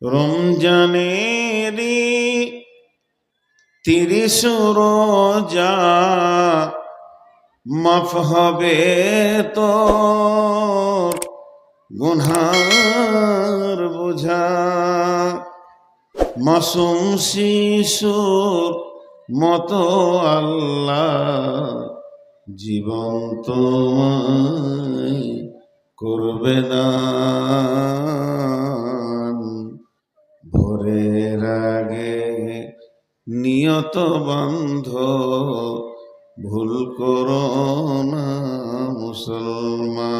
রমজানেরই 30 রোজা মাফ হবে তোর গুনহার বোঝা। মাসুম শিশুর মতো আল্লাহ জীবন তোমায় করবে দান। ভোরের আগে নিয়ত বান্ধ, ভুল করো না মুসলমান।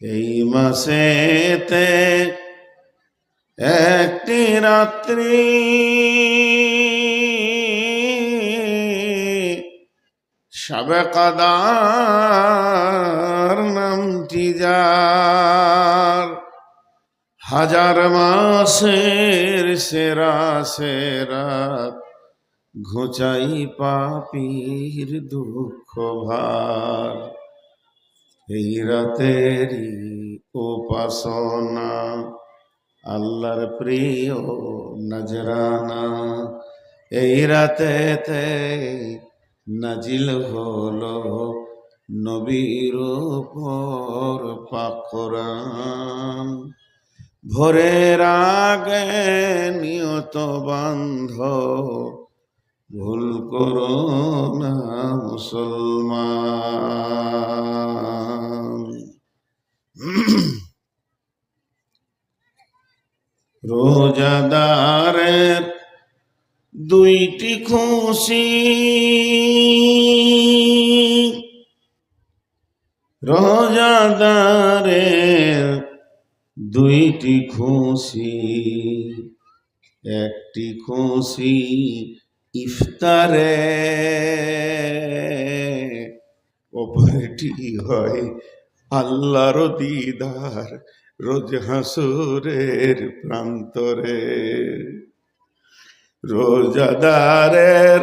এই মাসেতে একটি রাত্রি শবে কদর নামটি যার, হাজার মাসের সেরা সেরাত ঘুচাই পাপীর দুঃখ ভার। এই রাতেরই উপাসনা আল্লাহর প্রিয় নজরানা। এই রাতেতে নাজিল হলো নবীর উপর পাক কোরআন। ভোরের আগে নিয়ত বান্ধ, ভুল করো না মুসলমান। রোজাদারের দুইটি খুশি, রোজাদারের দুইটি খুশি। একটি খুশি ইফতারে, অপরটি হয় আল্লাহর দিদার রোজ হাসুরের প্রান্তরে। রোজাদারের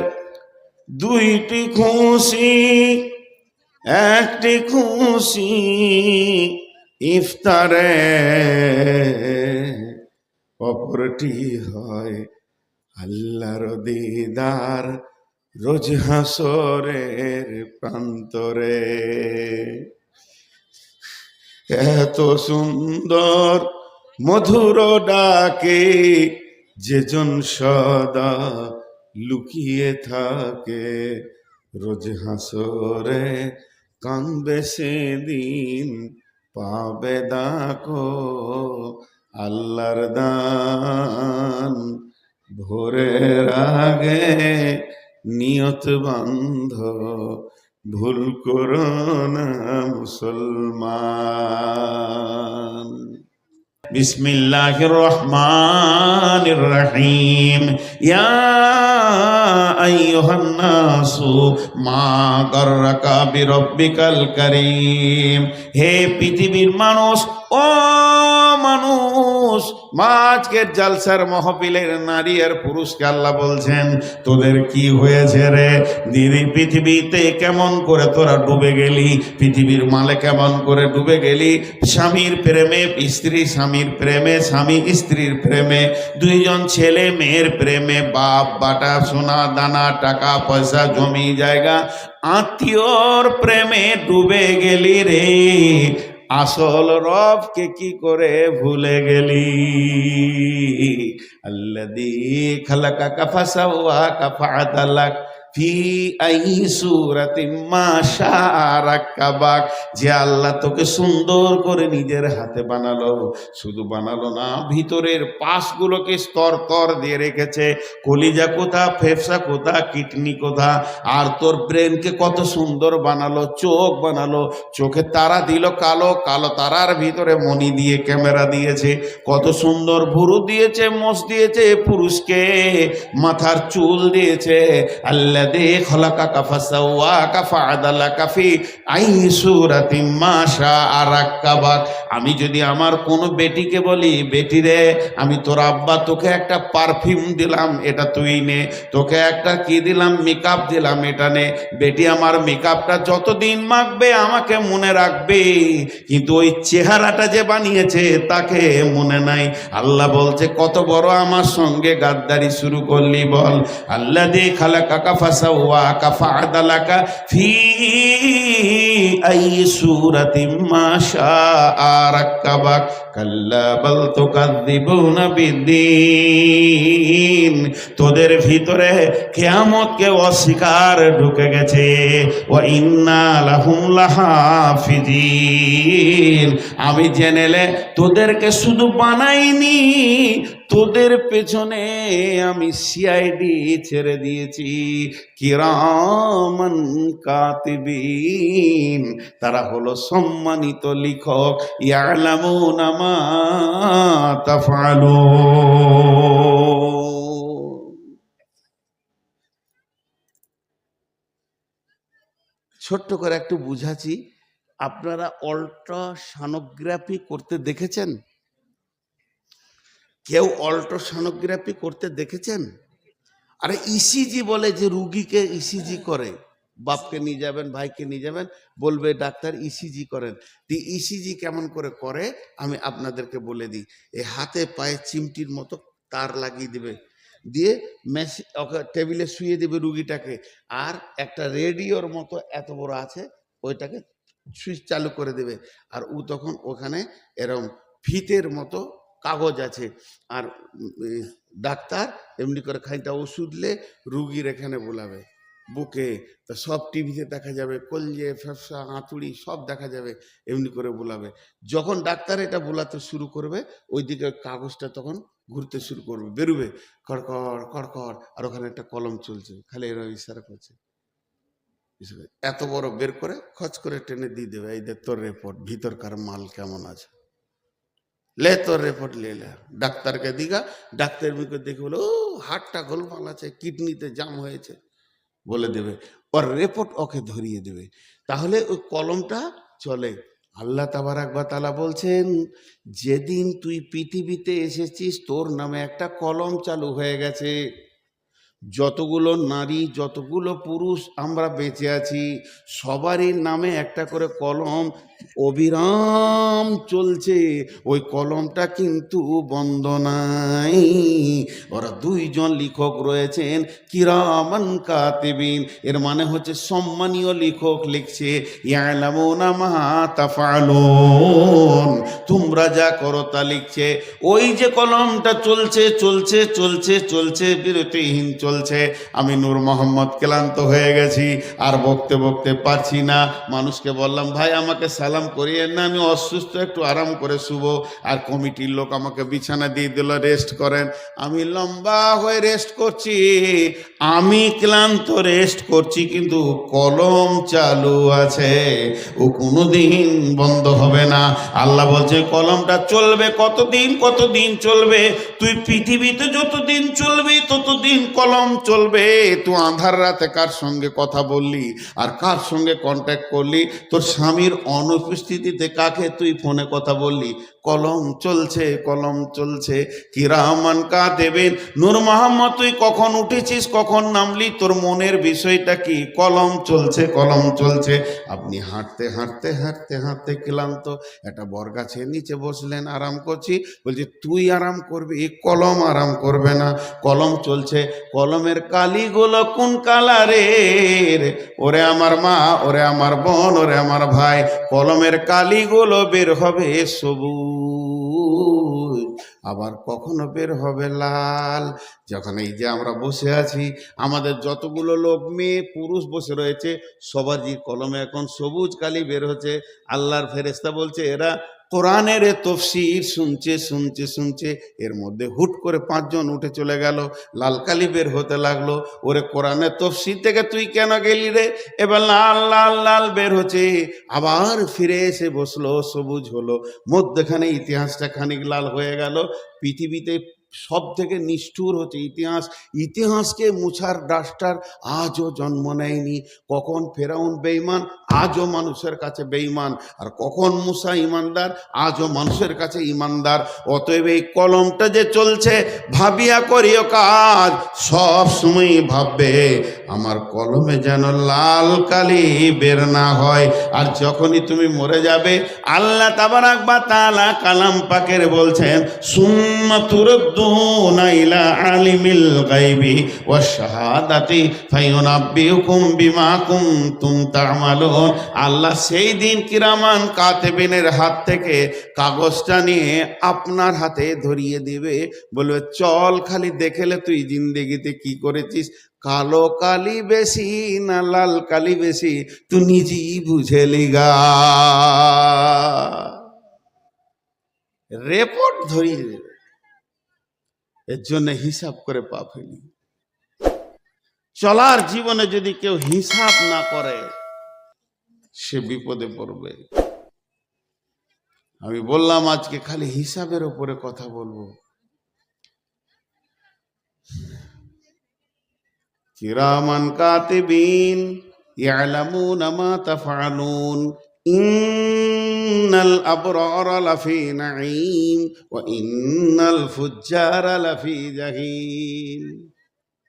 দুইটি খুশি, একটি খুশি ইফতারে, অপরটি হয় আল্লাহর দিদার রোজ হাসরের প্রান্তরে। এত সুন্দর মধুর ডাকে যেজন সদা লুকিয়ে থাকে, রোজ হাসরে কাঁদবে সেদিন পাবে দাকো আল্লাহর দান। ভোরের আগে নিয়ত বান্ধ, ভুল করো না মুসলমান। বিসমিল্লাহির রহমানির রহিম। ইয়া আইয়ুহান নাসু মা গাররাকা বিরব্বিকাল কারীম। হে পৃথিবীর মানুষ, ও মানুষ, আজকের জালসার মাহফিলের নারী আর পুরুষকে আল্লাহ বলছেন, তোদের কি হয়েছে রে? দিদি পৃথিবীতে কেমন করে তোরা ডুবে গেলি? পৃথিবীর মালে কেমন করে ডুবে গেলি? স্বামীর প্রেমে, স্ত্রী স্বামীর প্রেমে, স্বামী স্ত্রীর প্রেমে, দুইজন ছেলে মেয়ের প্রেমে, বাপ বাটা সোনা দানা টাকা পয়সা জমি জায়গা আত্মীয়র প্রেমে ডুবে গেলি রে। আসল রবকে কি করে ভুলে গেলি? আল্লাযী খালাকাকা ফাসাওয়াকা ফাআদালাক ফি আই সূরাতিন মা শাআ রাক্কাবাক। যে আল্লাহ তোকে সুন্দর করে নিজের হাতে বানালো, শুধু বানালো না, ভিতরের পাশগুলোকে স্তর স্তর দিয়ে রেখেছে। কলিজা কোথা, ফেফসা কোথা, কিডনি কোথা, আর তোর ব্রেনকে কত সুন্দর বানালো। চোখ বানালো, চোখে তারা দিল কালো, কালো তারার ভিতরে মণি দিয়ে ক্যামেরা দিয়েছে। কত সুন্দর ভুরু দিয়েছে, মোষ দিয়েছে পুরুষকে, মাথার চুল দিয়েছে। আল্লাহ আল্লাযী খালাকাকা ফাসাওয়াকা ফাআদালাকা ফি আই সূরাতিন মা শাআ রাক্কাবাক। আমি যদি আমার কোনো বেটিকে বলি, বেটি রে আমি তোর আব্বা তোকে একটা পারফিউম দিলাম, এটা তুই নে, তোকে একটা কি দিলাম, মেকআপ দিলাম, এটা নে, বেটি আমার মেকআপটা যতদিন মাখবে আমাকে মনে রাখবে, কিন্তু ওই চেহারাটা যে বানিয়েছে তাকে মনে নাই। আল্লাহ বলছে কত বড় আমার সঙ্গে গাদ্দারি শুরু করলি বল। আল্লাযী খালাকাকা ফাসাওয়াকা ফাআদালাকা ফি আই সূরাতিন মা শাআ রাক্কাবাক কাল্লা বাল তুকাযযিবুনা বিদ্দীন। তোদের ভিতরে কিয়ামতকে অস্বীকার ঢুকে গেছে। ওয়া ইন্না লাহুম লাহাফিজিন। আমি জেনেলে তোদেরকে শুধু বানাইনি, তোদের পেছনে আমি সিআইডি ছেড়ে দিয়েছি, কিরামান কাতিবিন। তারা হলো সম্মানিত লিখক, ইয়ালামুনা মা তাফআলুন। ছোট্ট করে একটু বুঝাচ্ছি, আপনারা অল্ট্রাসনোগ্রাফি করতে দেখেছেন? কেউ অল্ট্রাসনোগ্রাফি করতে দেখেছেন? আরে ইসিজি বলে, যে রুগীকে ইসিজি করে, বাপকে নিয়ে যাবেন, ভাইকে নিয়ে যাবেন, বলবে ডাক্তার ইসিজি করেন। তো ইসিজি কেমন করে করে আমি আপনাদেরকে বলে দিই। এই হাতে পায়ে চিমটির মতো তার লাগিয়ে দেবে, দিয়ে মেশিন ওকে টেবিলে শুয়ে দেবে রুগীটাকে, আর একটা রেডিওর মতো এত বড় আছে, ওইটাকে সুইচ চালু করে দেবে, আর ও তখন ওখানে এরম ফিতের মতো কাগজ আছে, আর ডাক্তার এমনি করে খানিকটা ওষুধ লে রুগীর এখানে বোলাবে বুকে, তা সব টিভিতে দেখা যাবে, কলজে ফ্যাপসা হাতুড়ি সব দেখা যাবে, এমনি করে বোলাবে। যখন ডাক্তার এটা বোলাতে শুরু করবে, ওইদিকে কাগজটা তখন ঘুরতে শুরু করবে, বেরোবে কড়কড় কড়কড়, আর ওখানে একটা কলম চলছে, খালি এরা ইশারা করছে, এত বড় বের করে খচ করে টেনে দিয়ে দেবে, এই দেখ তোর রিপোর্ট, ভিতরকার মাল কেমন আছে, ले तो रिपोर्ट ले ले। ডাক্তার কে দিগা, ডাক্তার মুখে দেখে বলে ও হার্টটা গোলমাল আছে, কিডনিতে জাম হয়েছে বলে দেবে, ওর রিপোর্ট ওকে ধরিয়ে দেবে, তাহলে ওই কলমটা চলে। আল্লাহ তাবারাক ওয়া তাআলা বলছেন, যেদিন তুই পৃথিবীতে এসেছিস তোর নামে একটা কলম চালু হয়ে গেছে। যতগুলো নারী, যতগুলো পুরুষ আমরা বেঁচে আছি, সবারই নামে একটা করে কলম অবিরাম চলছে। ওই কলমটা কিন্তু বন্ধ নাই। ওরা দুইজন লেখক রয়েছেন, কিরামান কাতিবিন, এর মানে হচ্ছে সম্মানীয় লেখক লিখছে, ইয়ালামুনা মা তাফআলুন, তোমরা যা করো তা লিখছে। ওই যে কলমটা চলছে চলছে চলছে চলছে, বিরতিহীন চলছে। আমি নূর মোহাম্মদ ক্লান্ত হয়ে গেছি, আর বকতে বকতে পারছি না। মানুষকে বললাম ভাই আমাকে সালাম করিয়েন না, আমি অসুস্থ, একটু আরাম করে শুভ। আর কমিটির লোক আমাকে বিছানা দিয়ে দিল, রেস্ট করেন। আমি লম্বা হয়ে রেস্ট করছি, আমি ক্লান্ত রেস্ট করছি, কিন্তু কলম চালু আছে, ও কোনোদিন বন্ধ হবে না। আল্লাহ বলছে কলমটা চলবে কতদিন, কতদিন চলবে? তুই পৃথিবীতে যতদিন চলবি ততদিন কলম চলবে। তুই আধার রাতে কার সঙ্গে কথা বললি আর কার সঙ্গে কন্ট্যাক্ট করলি, তোর স্বামীর অনুপস্থিতিতে কাকে তুই ফোনে কথা বললি, কলম চলছে, কলম চলছে। কিরামান কাতিবিন। নূর মোহাম্মদ তুই কখন উঠেছিস, কখন নামলি, তোর মনের বিষয়টা কি, কলম চলছে, কলম চলছে। আপনি হাঁটতে হাঁটতে হাঁটতে হাঁটতে ক্লান্ত, একটা বরগাছের নিচে বসলেন, আরাম করছি, বলছি তুই আরাম করবি, কলম আরাম করবে না। কলম চলছে, কলমের কালিগুলো কোন কালারের? ওরে আমার মা, ওরে আমার বোন, ওরে আমার ভাই, কলমের কালিগুলো বের হবে সবুজ, আবার কখনো বের হবে লাল। যখন এই যে আমরা বসে আছি, আমাদের যতগুলো লোক, মেয়ে পুরুষ বসে রয়েছে, সবারই কলমে এখন সবুজ কালি বের হচ্ছে। আল্লাহর ফেরেশতা বলছে এরা কোরআনের তফসির শুনছে শুনছে শুনছে, এর মধ্যে হুট করে 5 জন উঠে চলে গেল, লাল কালি বের হতে লাগলো। ওরে কোরআনের তফসির থেকে তুই কেন গেলি রে? এবার লাল লাল লাল বের হচ্ছে, আবার ফিরে এসে বসলো, সবুজ হলো, মধ্যখানে ইতিহাসটা খানিক লাল হয়ে গেল। পৃথিবীতে সব থেকে নিষ্ঠুর হচ্ছে ইতিহাস। ইতিহাসকে মুছার ডাস্টার আজও জন্ম নেয়নি। কখন ফেরাউন বেঈমান, আজও মানুষের কাছে বেঈমান। আর কখন মুসা ইমানদার, আজও মানুষের কাছে ইমানদার। অতএব এই কলমটা যে চলছে, ভাবিয়া করিও কাজ, সব সময় ভাববে আমার কলমে যেন লাল কালি বের না হয়। আর যখনই তুমি মরে যাবে, আল্লাহ তাবারাক ওয়া তাআলা কালাম পাকের বলছেন, সুম্মা তুরদ্দুনা ইলা আলিমিল গায়বি ওয়াশ শাহাদাতি ফায়ুনাব্বিউকুম বিমা কুনতুম তা'মালুন। আল্লাহ সেই দিন কিরামান কাতিবিনের হাত থেকে কাগজটা নিয়ে আপনার হাতে ধরিয়ে দিবে, বলবে চল খালি দেখেলে তুই জিন্দেগিতে কি করেছিস, কালো কালি বেশি না লাল কালি বেশি, তুই নিজেই বুঝে লিগা। রিপোর্ট ধরিয়ে দেবে। এর জন্য হিসাব করে পাপ হয়নি। চলার জীবনে যদি কেউ হিসাব না করে, সে বিপদে পড়বে। আমি বললাম আজকে খালি হিসাবের উপরে কথা বলবো। কিরামান কাতিবিন ইয়ালামুনা মা তাফআলুন ইন্নাল আবরারা লাফি নাঈম ওয়া ইন্নাল ফুজ্জারা লাফি জাহিম।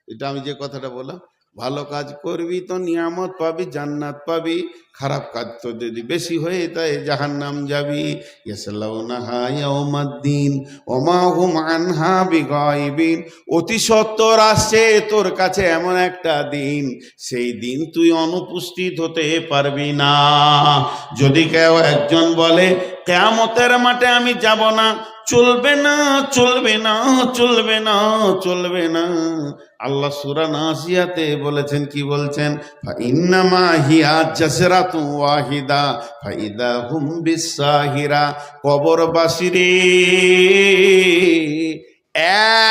এটা আমি যে কথাটা বললাম, ভালো কাজ করবি তো নিয়ামত পাবি, জান্নাত পাবি। খারাপ কাজ তো যদি বেশি হয়ে তাই জাহান্নাম যাবি। ইয়াসলাউনাহা ইয়াউমাদ্দিন ওয়া মা হুম আনহা বিগাইবিন। অতি সত্বর আসছে তোর কাছে এমন একটা দিন, সেই দিন তুই অনুপস্থিত হতে পারবি না। যদি কেউ একজন বলে কিয়ামতের মাঠে আমি যাব না, চলবে না, চলবে না, চলবে না, চলবে না। আল্লাহ সূরা নাসিয়াতে বলেছেন, কি বলছেন? ফাইন্নামা হিয়া জাসরাতু ওয়াহিদা ফাইদা হুম বিসাহিরা। কবরবাসীরে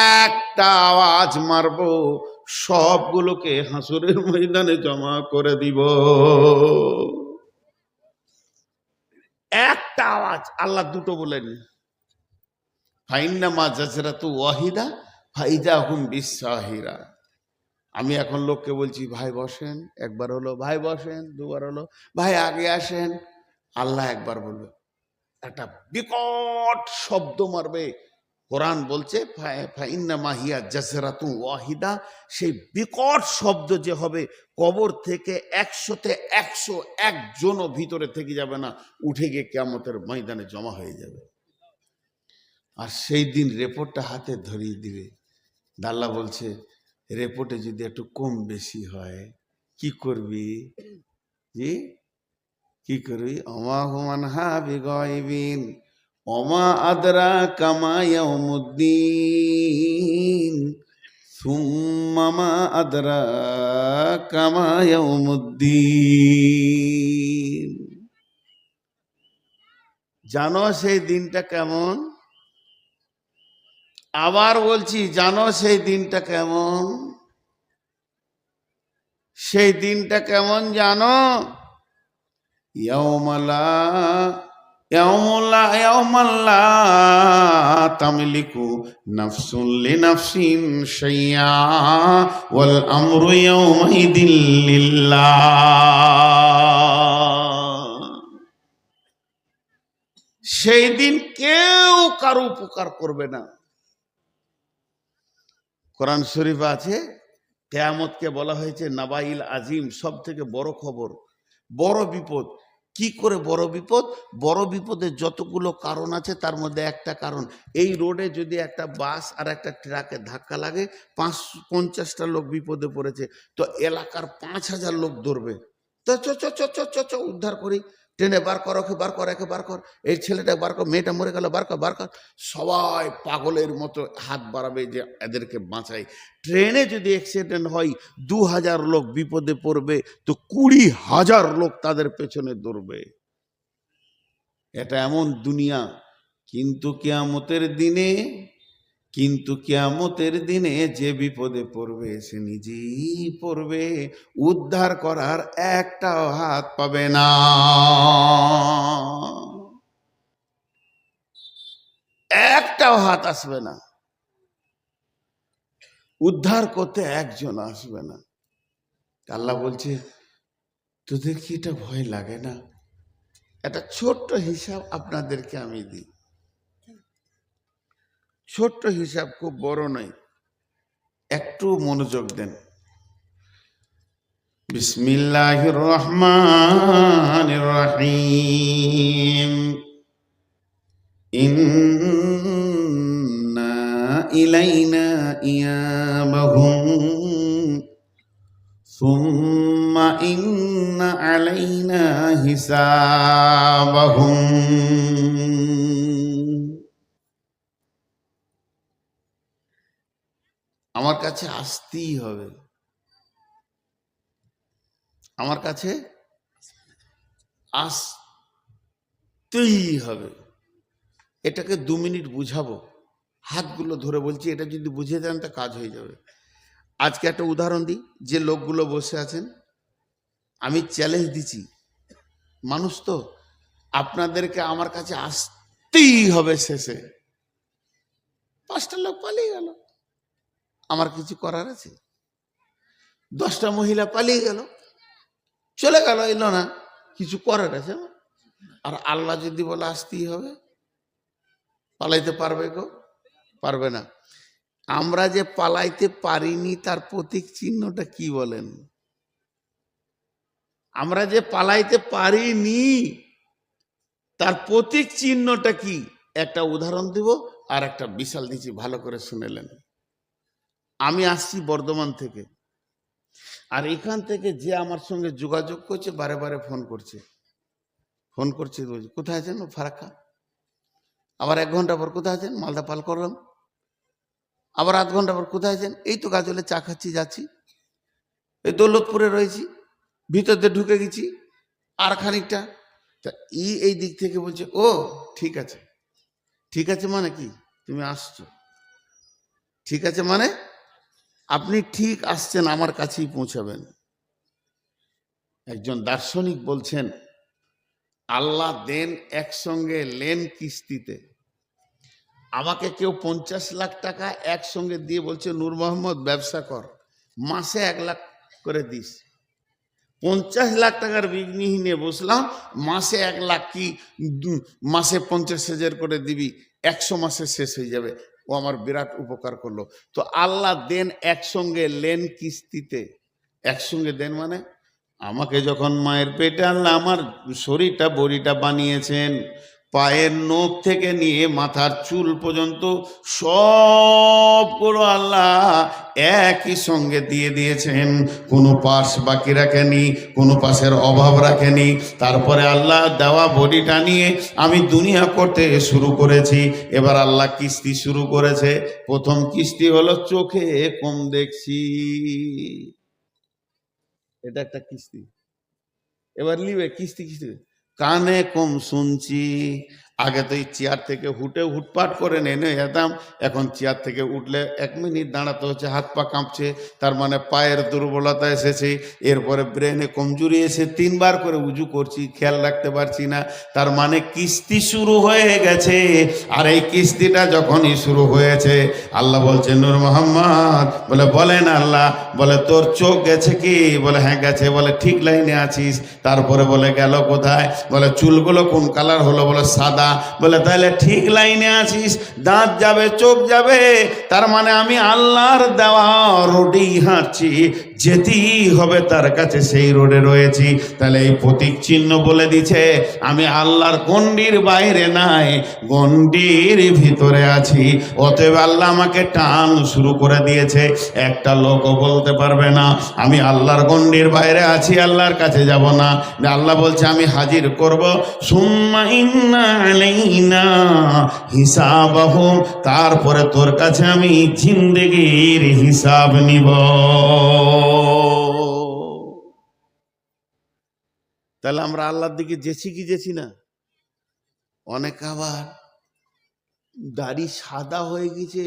একটা আওয়াজ মারবো, সবগুলোকে হাসরের ময়দানে জমা করে দিব। একটা আওয়াজ, আল্লাহ দুটো বলেন, ফাইন্নামা জাসরাতু ওয়াহিদা ফাইদা হুম বিসাহিরা। আমি এখন লোককে বলছি ভাই বসেন, একবার হলো ভাই বসেন, দুবার হলো ভাই আগে আসেন। আল্লাহ একবার বলবে, একটা বিকট শব্দ মারবে। কোরআন বলছে ফাইন্নামা হিয়া জাসরাতু ওয়াহিদা। সেই বিকট শব্দ যে হবে, কবর থেকে 100-তে 101 জনও ভিতরে থেকে যাবে না, উঠে গিয়ে কিয়ামতের ময়দানে জমা হয়ে যাবে। আর সেই দিন রিপোর্টটা হাতে ধরিয়ে দিবে। আল্লাহ বলছে, রিপোর্টে যদি একটু কম বেশি হয় কি করবি? জি কি করবি? ওমা হুমান হা বিগাইবিন ওমা আদরা কামা ইয়াউমুদ্দিন সুম্মা মা আদরা কামা ইয়াউমুদ্দিন। জানো সেই দিনটা কেমন? আবার বলছি, জানো সেই দিনটা কেমন? সেই দিনটা কেমন জানো? ইয়াউমাল্লা তামলিকু নাফসুন লিনাফসিন শাইআ ওয়াল আমরু ইয়াউমাইদিন লিল্লাহ। সেই দিন কেউ কারো উপকার করবে না। কোরআন শরীফ আছে, কিয়ামতকে বলা হয়েছে নাবাইল আজিম, সব থেকে বড় খবর, বড় বিপদ। কি করে বড় বিপদ? বড় বিপদের যতগুলো কারণ আছে তার মধ্যে একটা কারণ, এই রোডে যদি একটা বাস আর একটা ট্রাকে ধাক্কা লাগে, 50টা লোক বিপদে পড়েছে, তো এলাকার 5000 লোক ধরবে, তো চ চ চ চ চ চ উদ্ধার করি, ট্রেনে বার কর, ওকে বার কর, একে বার কর, এই ছেলেটা বার কর, মেয়েটা মরে গেল, বার কর, বার কর। সবাই পাগলের মতো হাত বাড়াবে যে এদেরকে বাঁচাই। ট্রেনে যদি অ্যাক্সিডেন্ট হয়, 2000 লোক বিপদে পড়বে, তো 20,000 লোক তাদের পেছনে দৌড়বে। এটা এমন দুনিয়া। কিন্তু কিয়ামতের দিনে যে বিপদে পড়বে সে নিজেই পড়বে, উদ্ধার করার একটাও হাত পাবে না, একটাও হাত আসবে না। উদ্ধার করতে একজন আসবে না। আল্লাহ বলছে, তোদের কি এটা ভয় লাগে না? একটা ছোট্ট হিসাব আপনাদেরকে আমি দিই, ছোট্ট হিসাব, খুব বড় নয়, একটু মনোযোগ দেন। বিসমিল্লাহির রহমানির রহিম। ইন্না ইলাইনা ইয়াবাহুম সুম্মা ইন্না আলাইনা হিসাবাহুম। আমার কাছে আসতেই হবে, আমার কাছে আসতেই হবে। এটাকে 2 মিনিট বুঝাবো, হাতগুলো ধরে বলছি, এটা যদি বুঝে যান তা কাজ হয়ে যাবে। আজকে একটা উদাহরণ দিই, যে লোকগুলো বসে আছেন, আমি চ্যালেঞ্জ দিচ্ছি, মানুষ তো, আপনাদেরকে আমার কাছে আসতেই হবে। শেষে 5টা লোক পালিয়ে গেল, আমার কিছু করার আছে? 10টা মহিলা পালিয়ে গেল, চলে গেল, এলো না, কিছু করার আছে আমার? আর আল্লাহ যদি বলে আসতেই হবে, পালাইতে পারবে গো? পারবে না। আমরা যে পালাইতে পারিনি তার প্রতীক চিহ্নটা কি বলেন? আমরা যে পালাইতে পারিনি তার প্রতীক চিহ্নটা কি? একটা উদাহরণ দিব, আর একটা বিশাল দিচ্ছি, ভালো করে শুনেলেন। আমি আসছি বর্ধমান থেকে, আর এখান থেকে যে আমার সঙ্গে যোগাযোগ করছে, বারে বারে ফোন করছে, বলছে কোথায় আছেন? ফারাক্কা। আবার 1 ঘন্টা পর কোথায় আছেন? মালদা পাল করলাম। আবার আধ ঘন্টা পর কোথায় আছেন? এই তো গাজলে চা খাচ্ছি, যাচ্ছি, এই দৌলতপুরে রয়েছি, ভিতর দিয়ে ঢুকে গেছি। আর খানিকটা তা এই দিক থেকে বলছে, ও ঠিক আছে। ঠিক আছে মানে কি? তুমি আসছো, ঠিক আছে মানে আপনি ঠিক আসছেন, আমার কাছেই পৌঁছাবেন। একজন দার্শনিক বলছেন, আল্লাহ দেন একসঙ্গে, লেন কিস্তিতে। আমাকে কেউ 50 লাখ টাকা একসঙ্গে দিয়ে বলছে, নূর মোহাম্মদ ব্যবসা কর, মাসে 1 লাখ করে দিস। 50 লাখ টাকার বিঘ্নি নিয়ে বসলাম, মাসে 1 লাখ কি মাসে 50,000 করে দিবি, 100 মাসে শেষ হয়ে যাবে। ও আমার বিরাট উপকার করলো। তো আল্লাহ দেন একসঙ্গে, লেন কিস্তিতে। একসঙ্গে দেন মানে, আমাকে যখন মায়ের পেটে আল্লাহ আমার শরীরটা, বড়িটা বানিয়েছেন, পায়ের নখ থেকে নিয়ে মাথার চুল পর্যন্ত সবগুলো আল্লাহ একই সঙ্গে দিয়ে দিয়েছেন, কোনো পাশ বাকি রাখেনি, কোনো পাশের অভাব রাখেনি। তারপরে আল্লাহ দেওয়া বডিটা নিয়ে আমি দুনিয়া করতে শুরু করেছি। এবার আল্লাহ কিস্তি শুরু করেছে। প্রথম কিস্তি হলো চোখে কম দেখছি, এটা একটা কিস্তি। এবার নিবে কিস্তি কিস্তি। কানে কম শুনছি, আগে তো এই চেয়ার থেকে হুটপাট করে নেমে যেতাম, এখন চেয়ার থেকে উঠলে 1 মিনিট দাঁড়াতে হচ্ছে, হাত পা কাঁপছে, তার মানে পায়ের দুর্বলতা এসেছে। এরপরে ব্রেনে কমজোরি এসে 3 বার করে উজু করছি, খেয়াল রাখতে পারছি না, তার মানে কিস্তি শুরু হয়ে গেছে। আর এই কিস্তিটা যখনই শুরু হয়েছে, আল্লাহ বলছে, নূর মোহাম্মদ, বলে বলেন আল্লাহ, বলে তোর চোখ গেছে কি? বলে হ্যাঁ গেছে। বলে ঠিক লাইনে আছিস। তারপরে বলে গেল কোথায়? বলে চুলগুলো কোন কালার হলো? বলে সাদা। বলে তাহলে ঠিক লাইনে আছিস। দাঁত যাবে, চোখ যাবে, তার মানে আমি আল্লাহর দেওয়া রোডেই হাঁটছি, যেতেই হবে তার কাছে, সেই রোডে রয়েছি। তাহলে এই প্রতীক চিহ্ন বলে দিছে আমি আল্লাহর গণ্ডির বাইরে নাই, গণ্ডির ভিতরে আছি। অতএব আল্লাহ আমাকে টান শুরু করে দিয়েছে। একটা লোকও বলতে পারবে না আমি আল্লাহর গণ্ডির বাইরে আছি, আল্লাহর কাছে যাব না। আল্লাহ বলছে আমি হাজির করব, সুম্মা ইন্না আলাইনা হিসাবাহুম, তারপরে তোর কাছে আমি জিন্দেগির হিসাব নিব। তাহলে আমরা আল্লাহর দিকে যেছি কি যেছি না? অনেক আবার দাড়ি সাদা হয়ে গেছে,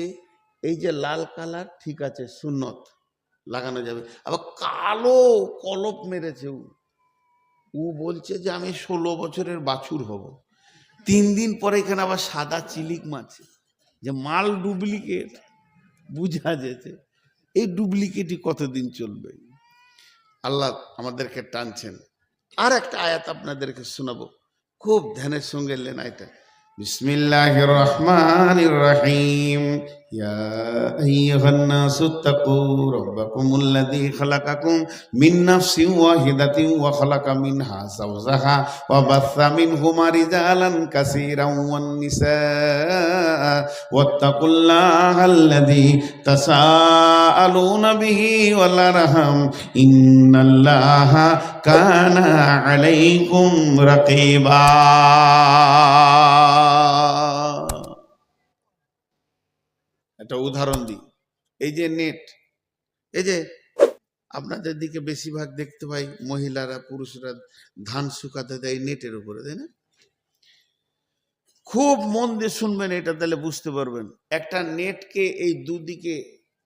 এই যে লাল কালার, ঠিক আছে সুন্নত লাগানো যাবে, আবার কালো কলপ মেরেছে, ও বলছে যে আমি 16 বছরের বাছুর হব। 3 দিন পরে এখানে আবার সাদা চিলিক মারছে, যে মাল ডুপ্লিকেট, বুঝা যেছে। এই ডুপ্লিকেটই কতদিন চলবে? আল্লাহ আমাদেরকে টানছেন। আর একটা আয়াত আপনাদেরকে শোনাবো, খুব ধ্যানের সঙ্গে নেন এটা। বিসমিল্লাহির রহমানির রহিম। ইয়া আইয়ুহান নাসু তাকু রাব্বাকুমুল্লাযী খালাকাকুম মিন নাফসিন ওয়াহিদাতিন ওয়া খালাকা মিনহা যাওজাহা ওয়া বাসসা মিনহুমা রিজালান কাসীরান ওয়ান নিসা ওয়াত্তাকুল্লাহাল্লাযী তাসাআলুনা বিহি ওয়াল আরহাম ইন্নাল্লাহা কানা আলাইকুম রাকিবা। একটা উদাহরণ দিই, এই যে নেট, এই যে আপনাদের দিকে বেশিরভাগ দেখতে পাই মহিলারা পুরুষরা ধান শুকাতে দেয় নেটের উপরে, তাই না? খুব মন দিয়ে শুনবেন এটা, তাহলে বুঝতে পারবেন। একটা নেটকে এই দুদিকে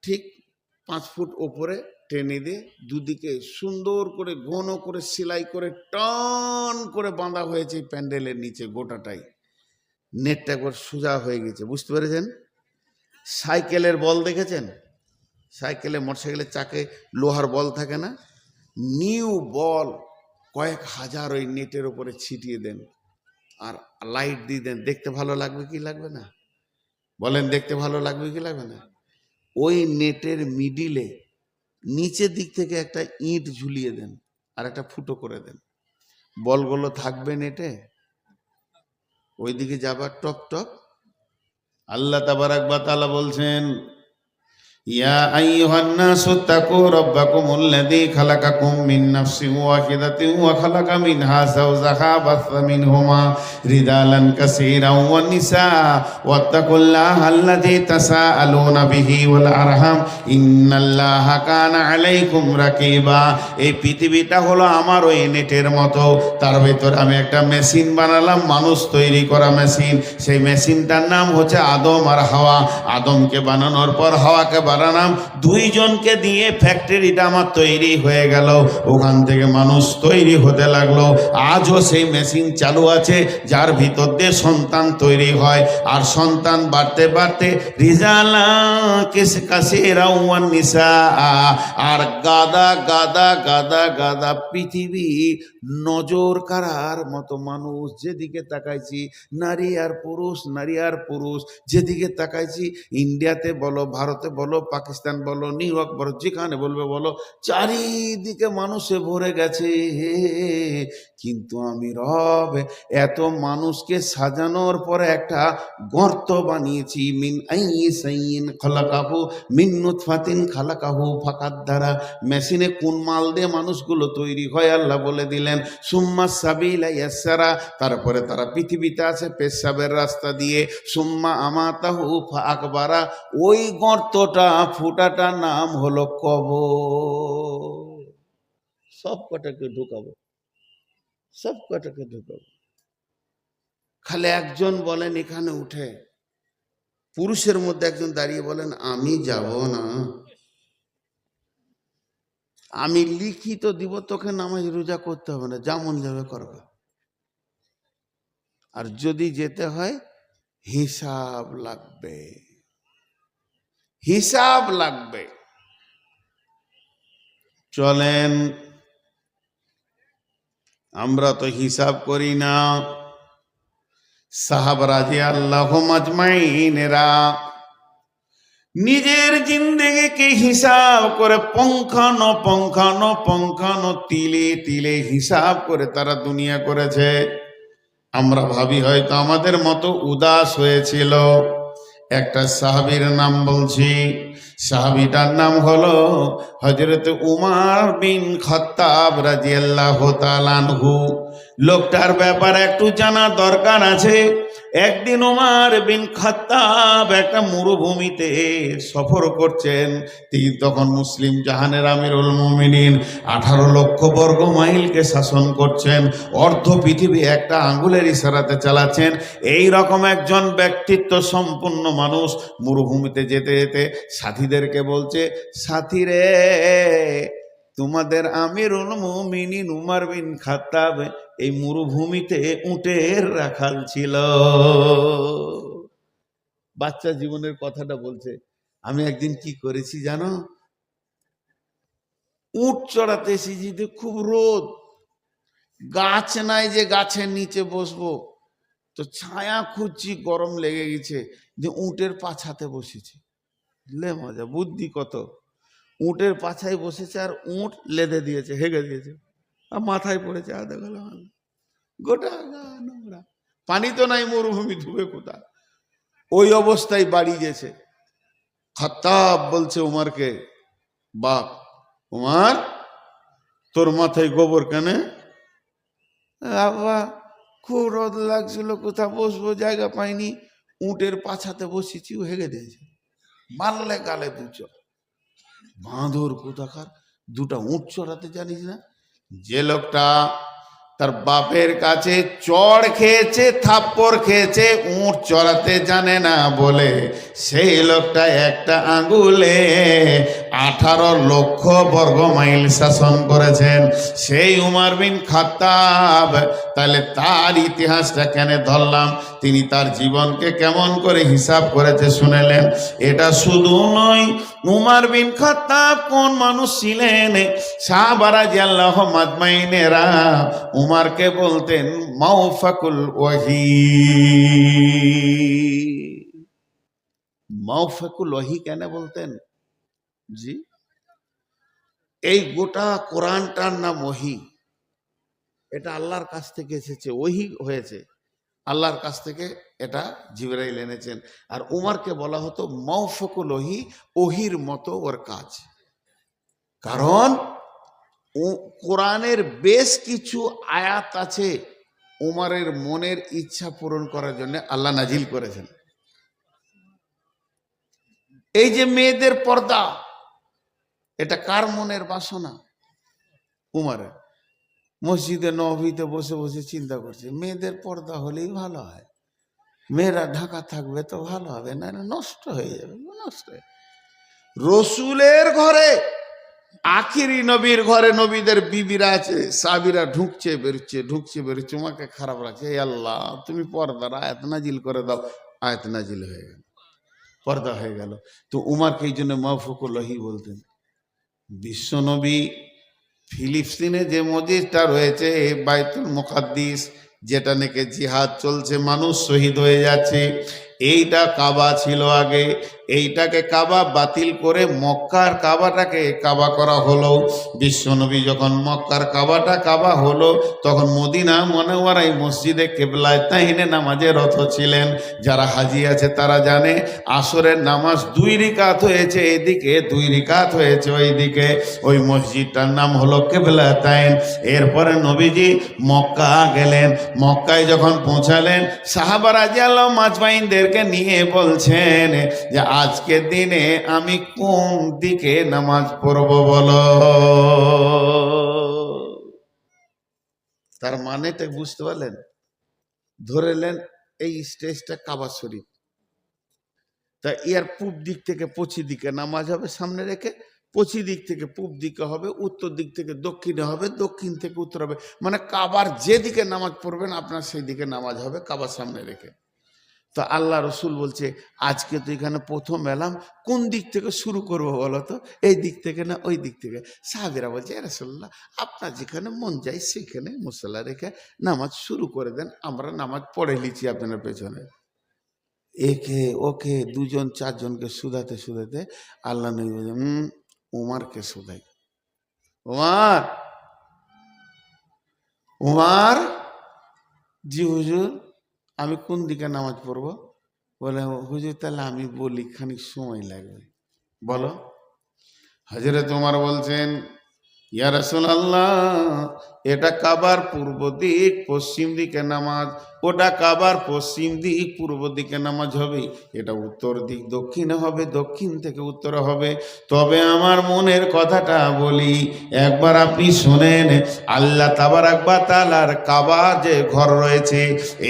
ঠিক 5 ফুট ওপরে টেনে দিয়ে দুদিকে সুন্দর করে ঘন করে সেলাই করে টান করে বাঁধা হয়েছে এই প্যান্ডেলের নিচে গোটাটাই। নেটটা একবার সোজা হয়ে গেছে, বুঝতে পেরেছেন? সাইকেলের বল দেখেছেন? সাইকেলে মোটরসাইকেলের চাকে লোহার বল থাকে না? নিউ বল কয়েক হাজার ওই নেটের উপরে ছিটিয়ে দেন আর লাইট দিয়ে দেন, দেখতে ভালো লাগবে কি লাগবে না? বলেন, দেখতে ভালো লাগবে কি লাগবে না? ওই নেটের মিডিলে নিচের দিক থেকে একটা ইট ঝুলিয়ে দেন আর একটা ফুটো করে দেন, বলগুলো থাকবে নেটে, ওইদিকে যাবার টপ টপ। আল্লাহ তাবারাক ওয়া তাআলা বলছেন, ইয়া আইয়ুহান নাসু তাকু রাব্বাকুমুল্লাযী খালাকাকুম মিন নাফসিন ওয়াহিদাতিন ওয়া খালাকা মিনহা যাওজাহা বাসসা মিনহুমা রিজালান কাসীরান ওয়ান নিসা ওয়াত্তাকুল্লাহাল্লাযী তাসাআলুনা বিহি ওয়াল আরহাম ইন্নাল্লাহা কানা আলাইকুম রাকিবা। এই পৃথিবীটা হলো আমার ওই নেটের মতো, তার ভিতর আমি একটা মেশিন বানালাম, মানুষ তৈরি করা মেশিন। সেই মেশিনটার নাম হচ্ছে আদম আর হাওয়া। আদমকে বানানোর পর হাওয়াকে বানালাম, দুইজনকে দিয়ে ফ্যাক্টরিটা আমার তৈরি হয়ে গেল, ওখান থেকে মানুষ তৈরি হতে লাগলো। আজও সেই মেশিন চালু আছে, যার ভিতর দিয়ে সন্তান তৈরি হয়, আর সন্তান বাড়তে বাড়তে রিজালা কাসীরা ওয়ান নিসা, আর গাদা গাদা গাদা গাদা পৃথিবী নজর কাড়ার মতো মানুষ। যেদিকে তাকাইছি নারী আর পুরুষ, নারী আর পুরুষ, যেদিকে তাকাইছি ইন্ডিয়াতে বলো, ভারতে বলো, পাকিস্তান বলো, নিউ ইয়র্ক বলো, যেখানে বলবে বলো, চারিদিকে মানুষে ভরে গেছে। কিন্তু আমি রব এত মানুষকে সাজানোর পরে একটা গর্ত বানিয়েছি। মিন আইয়িন খালাকাহু মিন নুতফাতিন খালাকাহু ফাকাদ্দারা। মেশিনে কোন মাল দিয়ে মানুষগুলো তৈরি হয় আল্লাহ বলে দিলেন। সুম্মা সাবিলা ইয়াসসারা, তারপরে তারা পৃথিবীতে আছে পেশাবের রাস্তা দিয়ে। সুম্মা আমাতাহু ফাআকবারা, ওই গর্তটা ফুটাটার নাম হলো কবর। সব কটাকে ঢুকাবো, সব কটাকে ঢুকাবো। খালি একজন বলেন এখানে উঠে, পুরুষের মধ্যে একজন দাঁড়িয়ে বলেন আমি যাব না, আমি লিখিত দিব, তোকে নামাজ রোজা করতে হবে না, যেমন যাবে করবে। আর যদি যেতে হয় হিসাব লাগবে, হিসাব লাগবে। চলেন, আমরা তো হিসাব করি না। সাহাবারা রাদিয়াল্লাহু আজমাইনেরা নিজের জিন্দেগিকে হিসাব করে পঙ্খানো পঙ্খানো পঙ্খানো তিলে তিলে হিসাব করে তারা দুনিয়া করেছে। আমরা ভাবি হয়তো আমাদের মতো উদাস হয়েছিল। একটা সাহাবীর নাম বলছি, সাহাবীটার নাম হলো হযরত উমর বিন খাত্তাব রাদিয়াল্লাহু তাআলা আনহু। লোকটার ব্যাপারে একটু জানা দরকার আছে। একদিন উমর বিন খাত্তাব একটা মরুভূমিতে সফর করছেন। তিনি তখন মুসলিম জাহানের আমিরুল মুমিনিন, 18 লক্ষ বর্গ মাইলকে শাসন করছেন, অর্ধ পৃথিবী একটা আঙ্গুলের ইশারাতে চালাচ্ছেন। এই রকম একজন ব্যক্তিত্ব সম্পন্ন মানুষ মরুভূমিতে যেতে যেতে সাথীদেরকে বলছে, সাথীরে, তোমাদের আমিরুল মুমিনিন উমর বিন খাত্তাব এই মরুভূমিতে উটের রাখাল ছিল। বাচ্চা জীবনের কথাটা বলছে। আমি একদিন কি করেছি জানো, উট চড়াতে এসেছি, খুব রোদ, গাছ নাই যে গাছের নিচে বসবো, তো ছায়া খুঁজছি, গরম লেগে গেছে, যে উটের পাছাতে বসেছি। লে মজা, বুদ্ধি কত! উটের পাছায় বসেছে, আর উট লেদে দিয়েছে, হেগে দিয়েছে, আর মাথায় পড়েছে, আধা গেল গোটা গা নোংরা। পানি তো নাই, মরুভূমি, ধুবে কোথা। ওই অবস্থায় বাড়ি গেছে। খাত্তাব বলছে উমারকে, বাপ উমার, তোর মাথায় গোবর কেন? বাবা, খুব রোদ লাগছিল, কোথা বসবো, জায়গা পাইনি, উটের পাছাতে বসেছি, ও হেগে দিয়েছে, মারলে গালে দুচো। বাঁদর কোথাকার, দুটা উট চড়াতে জানিস না? যে লোকটা তার বাপের কাছে চড় খেয়েছে, থাপ্পড় খেয়েছে, উট চড়াতে জানে না বলে, সেই লোকটা একটা আঙ্গুলে 18 লক্ষ বর্গ মাইল শাসন করেছেন, সেই উমার বিন খাত্তাব। তাহলে তার ইতিহাসটা কেন ধরলাম? তিনি তার জীবনকে কেমন করে হিসাব করেছে শুনেলেন। এটা শুধু নয়, উমার বিন খাত্তাব কোন মানুষ ছিলেন? সাহাবা রাদিয়াল্লাহু মাজমাইনেরা উমারকে বলতেন মাওফাকুল ওয়াহি। মাওফাকুল ওয়াহি কেন বলতেন? জি, এই গোটা কোরআনটার নাম ওহি। এটা আল্লাহর কাছ থেকে এসেছে, ওহি হয়েছে আল্লাহর কাছ থেকে, এটা জিবরাইল এনেছেন। আর উমারকে বলা হতো মাওফাকুল ওহি, ওহির মতো ওর কাজ। কারণ কোরআনের বেশ কিছু আয়াত আছে উমারের মনের ইচ্ছা পূরণ করার জন্য আল্লাহ নাজিল করেছেন। এই যে মেয়েদের পর্দা, এটা কার মনের বাসনা? উমারের। মসজিদে নববীতে বসে বসে চিন্তা করছে, মেয়েদের পর্দা হলেই ভালো হয়, মেয়েরা ঢাকা থাকবে তো ভালো হবে, না নষ্ট হয়ে যাবে, নষ্ট হয়ে। রসুলের ঘরে, আখিরি নবীর ঘরে, নবীদের বিবিরা আছে, সাবিরা ঢুকছে বেরোচ্ছে, ঢুকছে বেরোচ্ছে, তোমাকে খারাপ লাগছে, এই আল্লাহ তুমি পর্দার আয়াত নাজিল করে দাও। আয়াত নাজিল হয়ে গেল, পর্দা হয়ে গেল। তো উমারকে এই জন্য মাওফাকুল ওহি বলতেন। বিশ্বনবী ফিলিস্তিনে যে মসজিদটা রয়েছে, বাইতুল মুকাদ্দিস, যেটা নাকি জিহাদ চলছে, মানুষ শহীদ হয়ে যাচ্ছে, এইটা কাবা ছিল আগে, এইটাকে কাবা বাতিল করে মক্কার কাবাটাকে কাবা করা হলো। বিশ্বনবী যখন মক্কার কাবাটা কাবা হলো, তখন মদিনা মুনাওয়ারায় মসজিদে কিবলায় তাহিনে নামাজে রত ছিলেন। যারা হাজি আছে তারা জানে, আসরের নামাজ 2 রাকাত হয়েছে এদিকে, 2 রাকাত হয়েছে ওইদিকে, ওই মসজিদটার নাম হলো কিবলাতাইন। এরপরে নবীজি মক্কা গেলেন, মক্কায় যখন পৌঁছালেন, সাহাবা রাদিয়াল্লাহু মাজমাইনদেরকে নিয়ে বলছেন যে আজকের দিনে আমি কোন দিকে নামাজ পড়ব বলো। তার মানেটা বুঝতে পারলেন? ধরেলেন এই স্টেজটা কাবা শরীফ, তা এর পূব দিক থেকে পশ্চিম দিকে নামাজ হবে সামনে রেখে, পশ্চিম দিক থেকে পূব দিকে হবে, উত্তর দিক থেকে দক্ষিণে হবে, দক্ষিণ থেকে উত্তর হবে, মানে কাবার যেদিকে নামাজ পড়বেন আপনার সেই দিকে নামাজ হবে কাবার সামনে রেখে। তো আল্লাহ রসুল বলছে আজকে তো এখানে প্রথম এলাম, কোন দিক থেকে শুরু করবো বলো তো, এই দিক থেকে না ওই দিক থেকে? সাহাবীরা বলছে ইয়া রাসূলুল্লাহ, আপনার যেখানে মন যায় সেখানে মুসল্লা রেখে নামাজ শুরু করে দেন, আমরা নামাজ পড়ে লিছি আপনার পেছনে। একে ওকে 2 জন 4 জনকে শুধাতে শুধাতে আল্লাহ নবী বলছে উমারকে শুধাই। উমার, উমার, জি হুজুর, আমি কোন দিকে নামাজ পড়ব? বলে হুজুর তাহলে আমি বলি, খানিক সময় লাগবে, বলো। হযরত ওমর বলছেন ইয়া রাসূলুল্লাহ, এটা কাবার পূর্ব দিক পশ্চিম দিকে নামাজ, ওটা কাবার পশ্চিম দিক পূর্ব দিকে নামাজ হবে, এটা উত্তর দিক দক্ষিণে হবে, দক্ষিণ থেকে উত্তরে হবে। তবে আমার মনের কথাটা বলি, একবার আপনি শোনেন, আল্লাহ তাবারাক ওয়া তাআলার কাবা যে ঘর রয়েছে,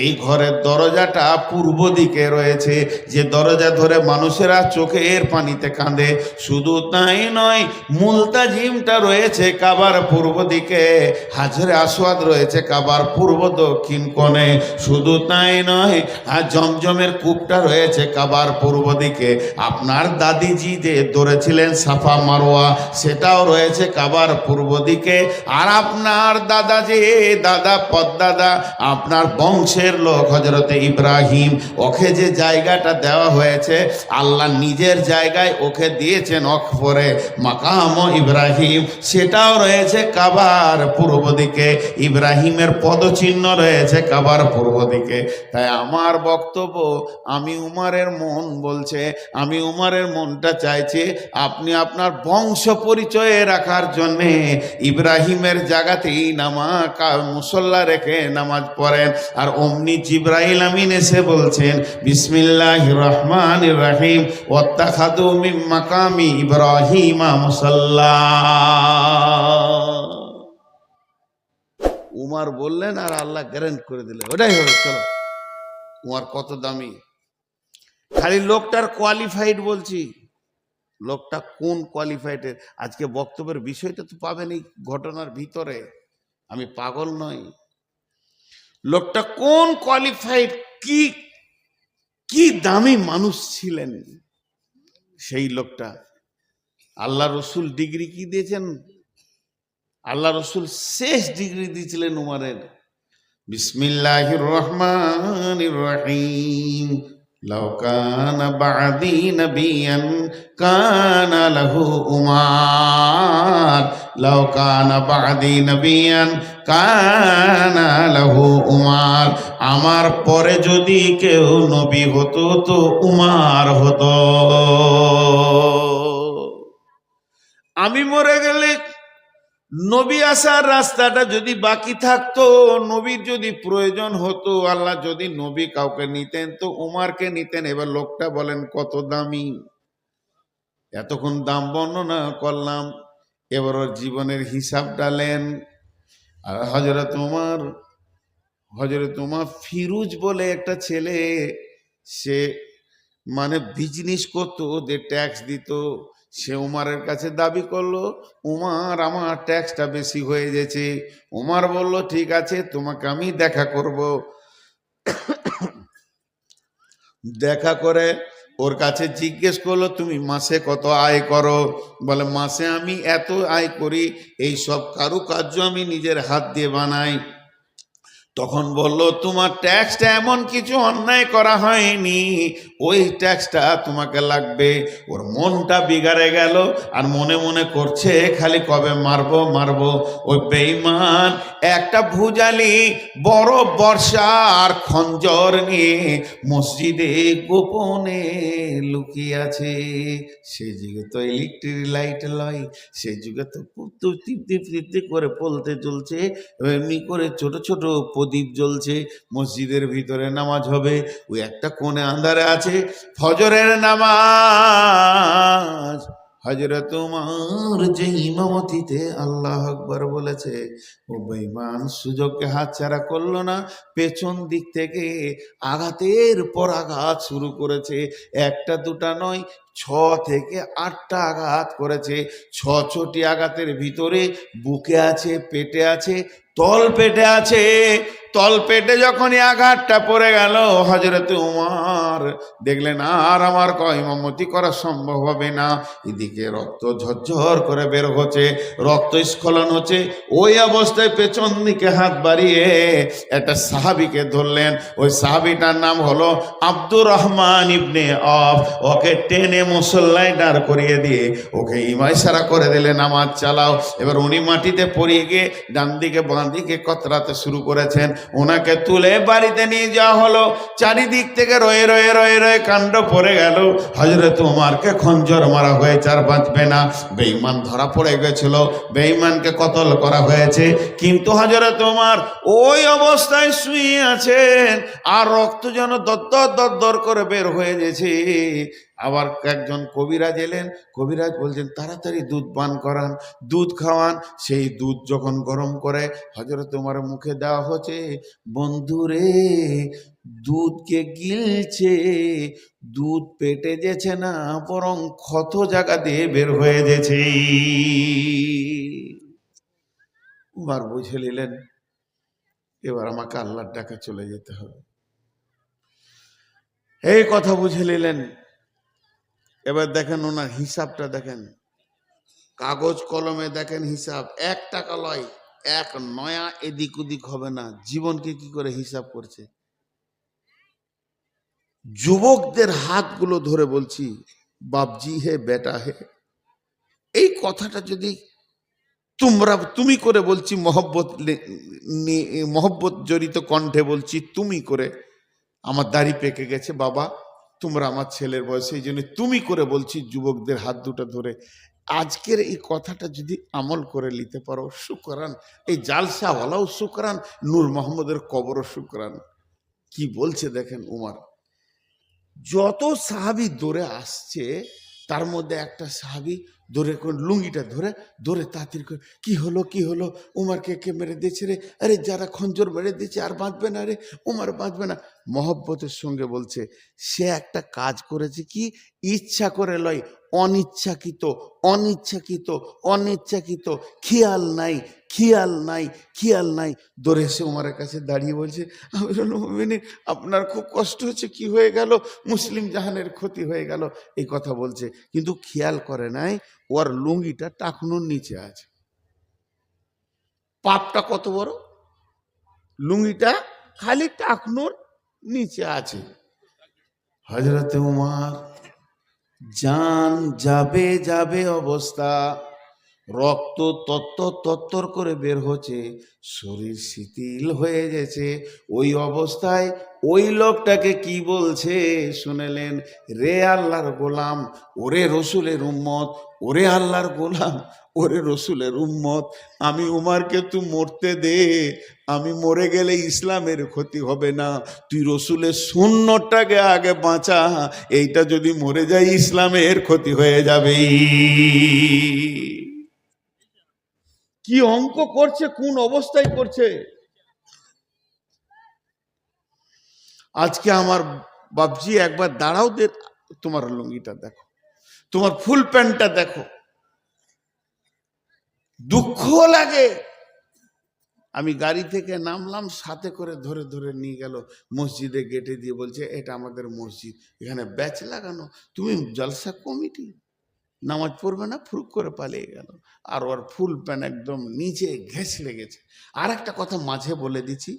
এই ঘরের দরজাটা পূর্ব দিকে রয়েছে, যে দরজা ধরে মানুষেরা চোখের পানিতে কাঁদে। শুধু তাই নয়, মুলতাজিমটা রয়েছে কাবার পূর্ব দিকে, হাজরে আসওয়াদ রয়েছে কাবার পূর্ব দক্ষিণ কোণে। শুধু তাই নয়, আর জমজমের কূপটা রয়েছে কাবার পূর্ব দিকে। আপনার দাদিজি যে ধরেছিলেন সাফা মারোয়া, সেটাও রয়েছে কাবার পূর্ব দিকে। আর আপনার দাদা যে দাদা পদ্দাদা আপনার বংশের লোক হজরতে ইব্রাহিম, ওকে যে জায়গাটা দেওয়া হয়েছে আল্লাহ নিজের জায়গায় ওকে দিয়েছেন অক্ষরে মাকাম ইব্রাহিম, সেটাও রয়েছে কাবার পূর্ব দিকে। ইব্রাহিমের পদচিহ্ন রয়েছে কাবার পূর্ব দিকে। তাই আমার বক্তব্য, আমি উমারের মন বলছে, আমি উমারের মনটা চাইছে আপনি আপনার বংশ পরিচয়ে রাখার জন্যে ইব্রাহিমের জায়গাতেই মুসল্লা রেখে নামাজ পড়েন। আর অমনি জিব্রাইল আমিন এসে বলছেন বিসমিল্লাহির রহমানির রহিম ওয়াত্তাখাযু মিন মাকামি ইব্রাহিমা মুসাল্লা। উমার বললেন আর আল্লাহ গ্যারেন্ট করে দিলেন ওটাই হবে। চলো, উমার কত দামি! খালি লোকটার কোয়ালিফাইড বলছি, লোকটা কোন কোয়ালিফাইডের। আজকে বক্তব্যের বিষয়টা তো পাবেন এই ঘটনার ভিতরে, আমি পাগল নই। লোকটা কোন কোয়ালিফাইড, কি কি দামি মানুষ ছিলেন সেই লোকটা। আল্লাহ রসুল ডিগ্রি কি দিয়েছেন? আল্লাহ রসুল শেষ ডিগ্রি দিয়েছিলেন উমারের। বিসমিল্লাহির রহমানির রহিম লাউ কানা বা'দি নাবিয়ান কানা লাহু উমার, লাউ কানা বা'দি নাবিয়ান কানা লাহু উমার। আমার পরে যদি কেউ নবী হতো তো উমার হতো। আমি মরে গেলে নবী আসার রাস্তাটা যদি বাকি থাকতো, নবীর যদি প্রয়োজন হতো, আল্লাহ যদি নবী কাউকে নিতেন তো উমারকে নিতেন। এবার লোকটা বলেন কত দামি। এতক্ষণ দাম বর্ণনা করলাম, এবার ওর জীবনের হিসাব ডালেন। আর হযরত উমার ফিরুজ বলে একটা ছেলে, সে মানে বিজনেস করতো, ওদের ট্যাক্স দিত। সে উমারের কাছে দাবি করলো উমার আমার ট্যাক্সটা বেশি হয়ে গেছে। উমার বলল ঠিক আছে, তোমাকে আমি দেখা করব। দেখা করে ওর কাছে জিজ্ঞেস করলো তুমি মাসে কত আয় করো? বলে মাসে আমি এত আয় করি, এই সব কারুকার্য আমি নিজের হাত দিয়ে বানাই। তখন বলল তোমার ট্যাক্সটা এমন কিছু অন্যায় করা হয়নি, ওই ট্যাক্সটা তোমাকে লাগবে। ওর মনটা বিগাড়ে গেল, আর মনে মনে করছে খালি কবে মারবো মারবো। ওই বেঈমান একটা ভুজালি বড় বর্ষা আর খঞ্জর নিয়ে মসজিদে গোপনে লুকিয়ে আছে। সে যুগে তো ইলেকট্রিক লাইট লয়, সে যুগে তো তৃপ্তি করে পলতে চলছে, এমনি করে ছোট ছোট প্রদীপ জ্বলছে। মসজিদের ভিতরে নামাজ হবে, ওই একটা কোণে আন্ধারে আছে ফজরের নামাজ। হযরত উমর যে ইমামতিতে আল্লাহ আকবার বলেছে, ও বেঈমান সুযোগকে হাতছাড়া করলো না। পেছন দিক থেকে আঘাতের পর আঘাত শুরু করেছে, একটা দুটা নয়, 6 থেকে 8টা আঘাত করেছে। 6টি আঘাতের ভিতরে বুকে আছে, পেটে আছে, তল পেটে আছে। তল পেটে যখনই আঘাতটা পড়ে গেল, হযরত উমর দেখলেন আর আমার ইমামতি করা সম্ভব হবে না। এদিকে রক্ত ঝরঝর করে বের হচ্ছে, রক্ত স্খলন হচ্ছে। ওই অবস্থায় পেছন দিকে হাত বাড়িয়ে একটা সাহাবীকে ধরলেন। ওই সাহাবীটার নাম হলো আব্দুর রহমান ইবনে আওফ। ওকে টেনে মুসল্লায় দাঁড় করিয়ে দিয়ে ওকে ইশারা করে দিলেন নামাজ চালাও। এবার উনি মাটিতে পড়িয়ে গিয়ে ডান দিকে বাঁ দিকে কতরাতে শুরু করেছেন। ওনাকে তুলে বাড়িতে নিয়ে যাওয়া হলো। চারিদিক থেকে রয়ে রয়ে রয়ে রয়ে কাণ্ড পড়ে গেল। হযরত উমরকে খঞ্জর মারা হয়েছে, আর বাঁচবে না। বেঈমান ধরা পড়ে গেছিল, বেঈমানকে কতল করা হয়েছে। কিন্তু হযরত উমর ওই অবস্থায় শুয়ে আছেন, আর রক্ত যেন দরদর দরদর করে বের হয়ে গেছে। আবার একজন কবিরাজ এলেন, কবিরাজ বলছেন তাড়াতাড়ি দুধ পান করান, দুধ খাওয়ান। সেই দুধ যখন গরম করে হযরত উমরের মুখে দেওয়া হচ্ছে, বন্ধুরে দুধকে গিলছে, দুধ পেটে যেছে না, বরং ক্ষত জায়গা দিয়ে বের হয়ে গেছে। উমার বুঝে নিলেন এবার আমাকে আল্লাহর ডাকে চলে যেতে হবে। এই কথা বুঝে নিলেন। এবার দেখেন ওনার হিসাবটা দেখেন, কাগজ কলমে দেখেন হিসাব, 1 টাকা লয়, 1 নয়া এদিক ওদিক হবে না। জীবনকে কি করে হিসাব করছে। যুবকদের হাতগুলো ধরে বলছি, বাপজি হে বেটা হে, এই কথাটা যদি তুমি করে বলছি, মহব্বত জড়িত কণ্ঠে বলছি, তুমি করে, আমার দাড়ি পেকে গেছে বাবা, তোমরা আমার ছেলের বয়সে, এই জন্য তুমি করে বলছি যুবকদের হাত দুটো ধরে। আজকের এই কথাটা যদি আমল করে নিতে পারো শুকরান, এই জালসাওয়ালাও শুকরান, নূর মোহাম্মদের কবরও শুকরান। কি বলছে দেখেন উমার, যত সাহাবি দৌড়ে আসছে তার মধ্যে একটা সাহাবি ধরে লুঙ্গিটা ধরে ধরে তাড়াতাড়ি করে, কি হলো কি হলো, উমারকে কে মেরে দিয়েছে রে, আরে যারা খঞ্জর মেরে দিয়েছে আর বাঁচবে না রে, উমার বাঁচবে না। মহব্বতের সঙ্গে বলছে সে একটা কাজ করেছে, কি ইচ্ছা করে লয়, অনিচ্ছাকৃত অনিচ্ছাকৃত অনিচ্ছাকৃত, খেয়াল নাই খেয়াল নাই খেয়াল নাই। দৌড়ে এসে উমারের কাছে দাঁড়িয়ে বলছে, আমিরুল মুমিনিন আপনার খুব কষ্ট হচ্ছে, কি হয়ে গেল, মুসলিম জাহানের ক্ষতি হয়ে গেল, এই কথা বলছে। কিন্তু খেয়াল করে নাই ওর লুঙ্গিটা টাকনুর নিচে আছে। পাপটা কত বড়, লুঙ্গিটা খালি টাকনুর নিচে আছে। হযরত উমর জান যাবে যাবে অবস্থা, রক্ত তত্তর করে বের হচ্ছে, শরীর শিথিল হয়ে গেছে। ওই অবস্থায় ওই লোকটাকে কি বলছে শুনেলেন, রে আল্লাহর গোলাম, ওরে রসুলের উম্মত, ওরে আল্লাহর গোলাম, ওরে রসুলের উম্মত, আমি উমারকে তুই মরতে দে, আমি মরে গেলে ইসলামের ক্ষতি হবে না, তুই রসুলের সুন্নতটাকে আগে বাঁচা, এইটা যদি মরে যায় ইসলামের ক্ষতি হয়ে যাবে। কি অঙ্ক করছে, কোন অবস্থায় করছে। আজকে আমার বাপজি একবার দাঁড়াও, দে তোমার লুঙ্গিটা দেখো, তোমার ফুল প্যান্টটা দেখো, দুঃখ লাগে। আমি গাড়ি থেকে নামলাম, সাথে করে ধরে ধরে নিয়ে গেল মসজিদে, গেটে দিয়ে বলছে এটা আমাদের মসজিদ, এখানে ব্যাচ লাগানো, তুমি জলসা কমিটি, নামাজ পড়বে না, ফুরুক করে পালিয়ে গেল। আর ওর ফুল প্যান্ট একদম নিচে ঘেঁষ লেগেছে। আর একটা কথা মাঝে বলে দিচ্ছি,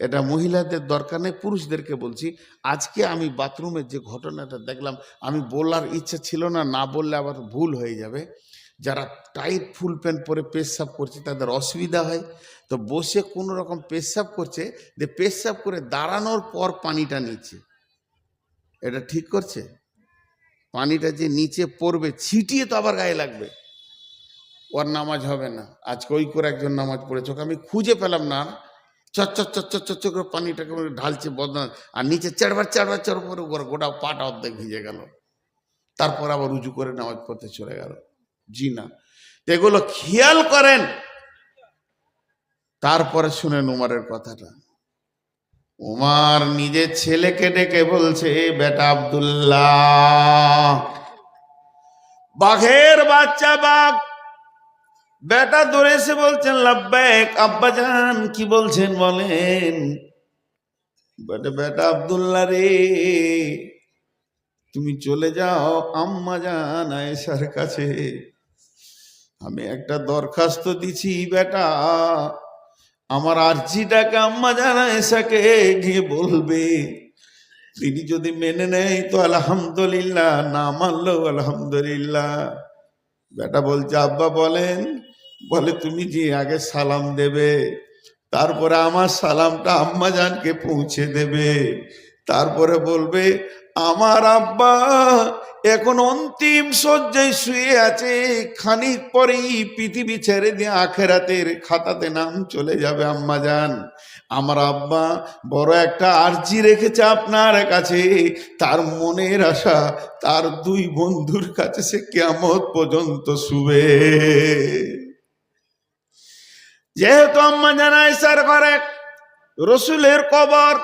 এটা মহিলাদের দরকার নেই, পুরুষদেরকে বলছি। আজকে আমি বাথরুমের যে ঘটনাটা দেখলাম, আমি বলার ইচ্ছা ছিল না, না বললে আবার ভুল হয়ে যাবে। যারা টাইট ফুল প্যান্ট পরে পেশাব করছে তাদের অসুবিধা হয়, তো বসে কোনো রকম পেশাব করছে, যে পেশাব করে দাঁড়ানোর পর পানিটা নিচ্ছে, এটা ঠিক করছে? পানিটা যে নিচে পড়বে ছিটিয়ে তো আবার গায়ে লাগবে, ওর নামাজ হবে না। আজকে ওই করে একজন নামাজ পড়েছে, ওকে আমি খুঁজে পেলাম না, চচ্চর করে পানিটাকে ঢালছে বদনা, আর নিচে চারবার করে গোটা পাটা অর্ধেক ভিজে গেল, তারপর আবার উজু করে নামাজ পড়তে চলে গেল। জি না, এগুলো খেয়াল করেন। তারপরে শুনেন উমারের কথাটা। উমার নিজের ছেলেকে ডেকে বলছে, বেটা আব্দুল্লাহ, বাঘের বাচ্চা বাঘ। বেটা দৌড়ে এসে বলছেন, লাব্বাইক আব্বাজান, কি বলছেন বলেন। বেটা আব্দুল্লাহ রে, তুমি চলে যাও আম্মা জান আয়েশার কাছে, আমি একটা দরখাস্ত দিছি বেটা, আমার আর্জিটাকে আম্মা জান আয়েশাকে গিয়ে বলবে, তিনি যদি মেনে নেয় তো আলহামদুলিল্লাহ, না মানলো আলহামদুলিল্লাহ। বেটা বলছে, আব্বা বলেন। বলে, তুমি যে আগে সালাম দেবে, তারপরে আমার সালামটা আম্মা জানকে পৌঁছে দেবে, তারপরে বলবে, আমার আব্বা এখন অন্তিম শয্যায় শুয়ে আছে, খানিক পরেই পৃথিবী ছেড়ে দিয়ে আখেরাতের খাতাতে নাম চলে যাবে আম্মা জান। আমার আব্বা বড় একটা আর্জি রেখেছে আপনার কাছে, তার মনের আশা তার 2 বন্ধুর কাছে সে কিয়ামত পর্যন্ত শুবে। যেহেতু আম্মা জান আয়েশার ঘরে রসুলের কবর,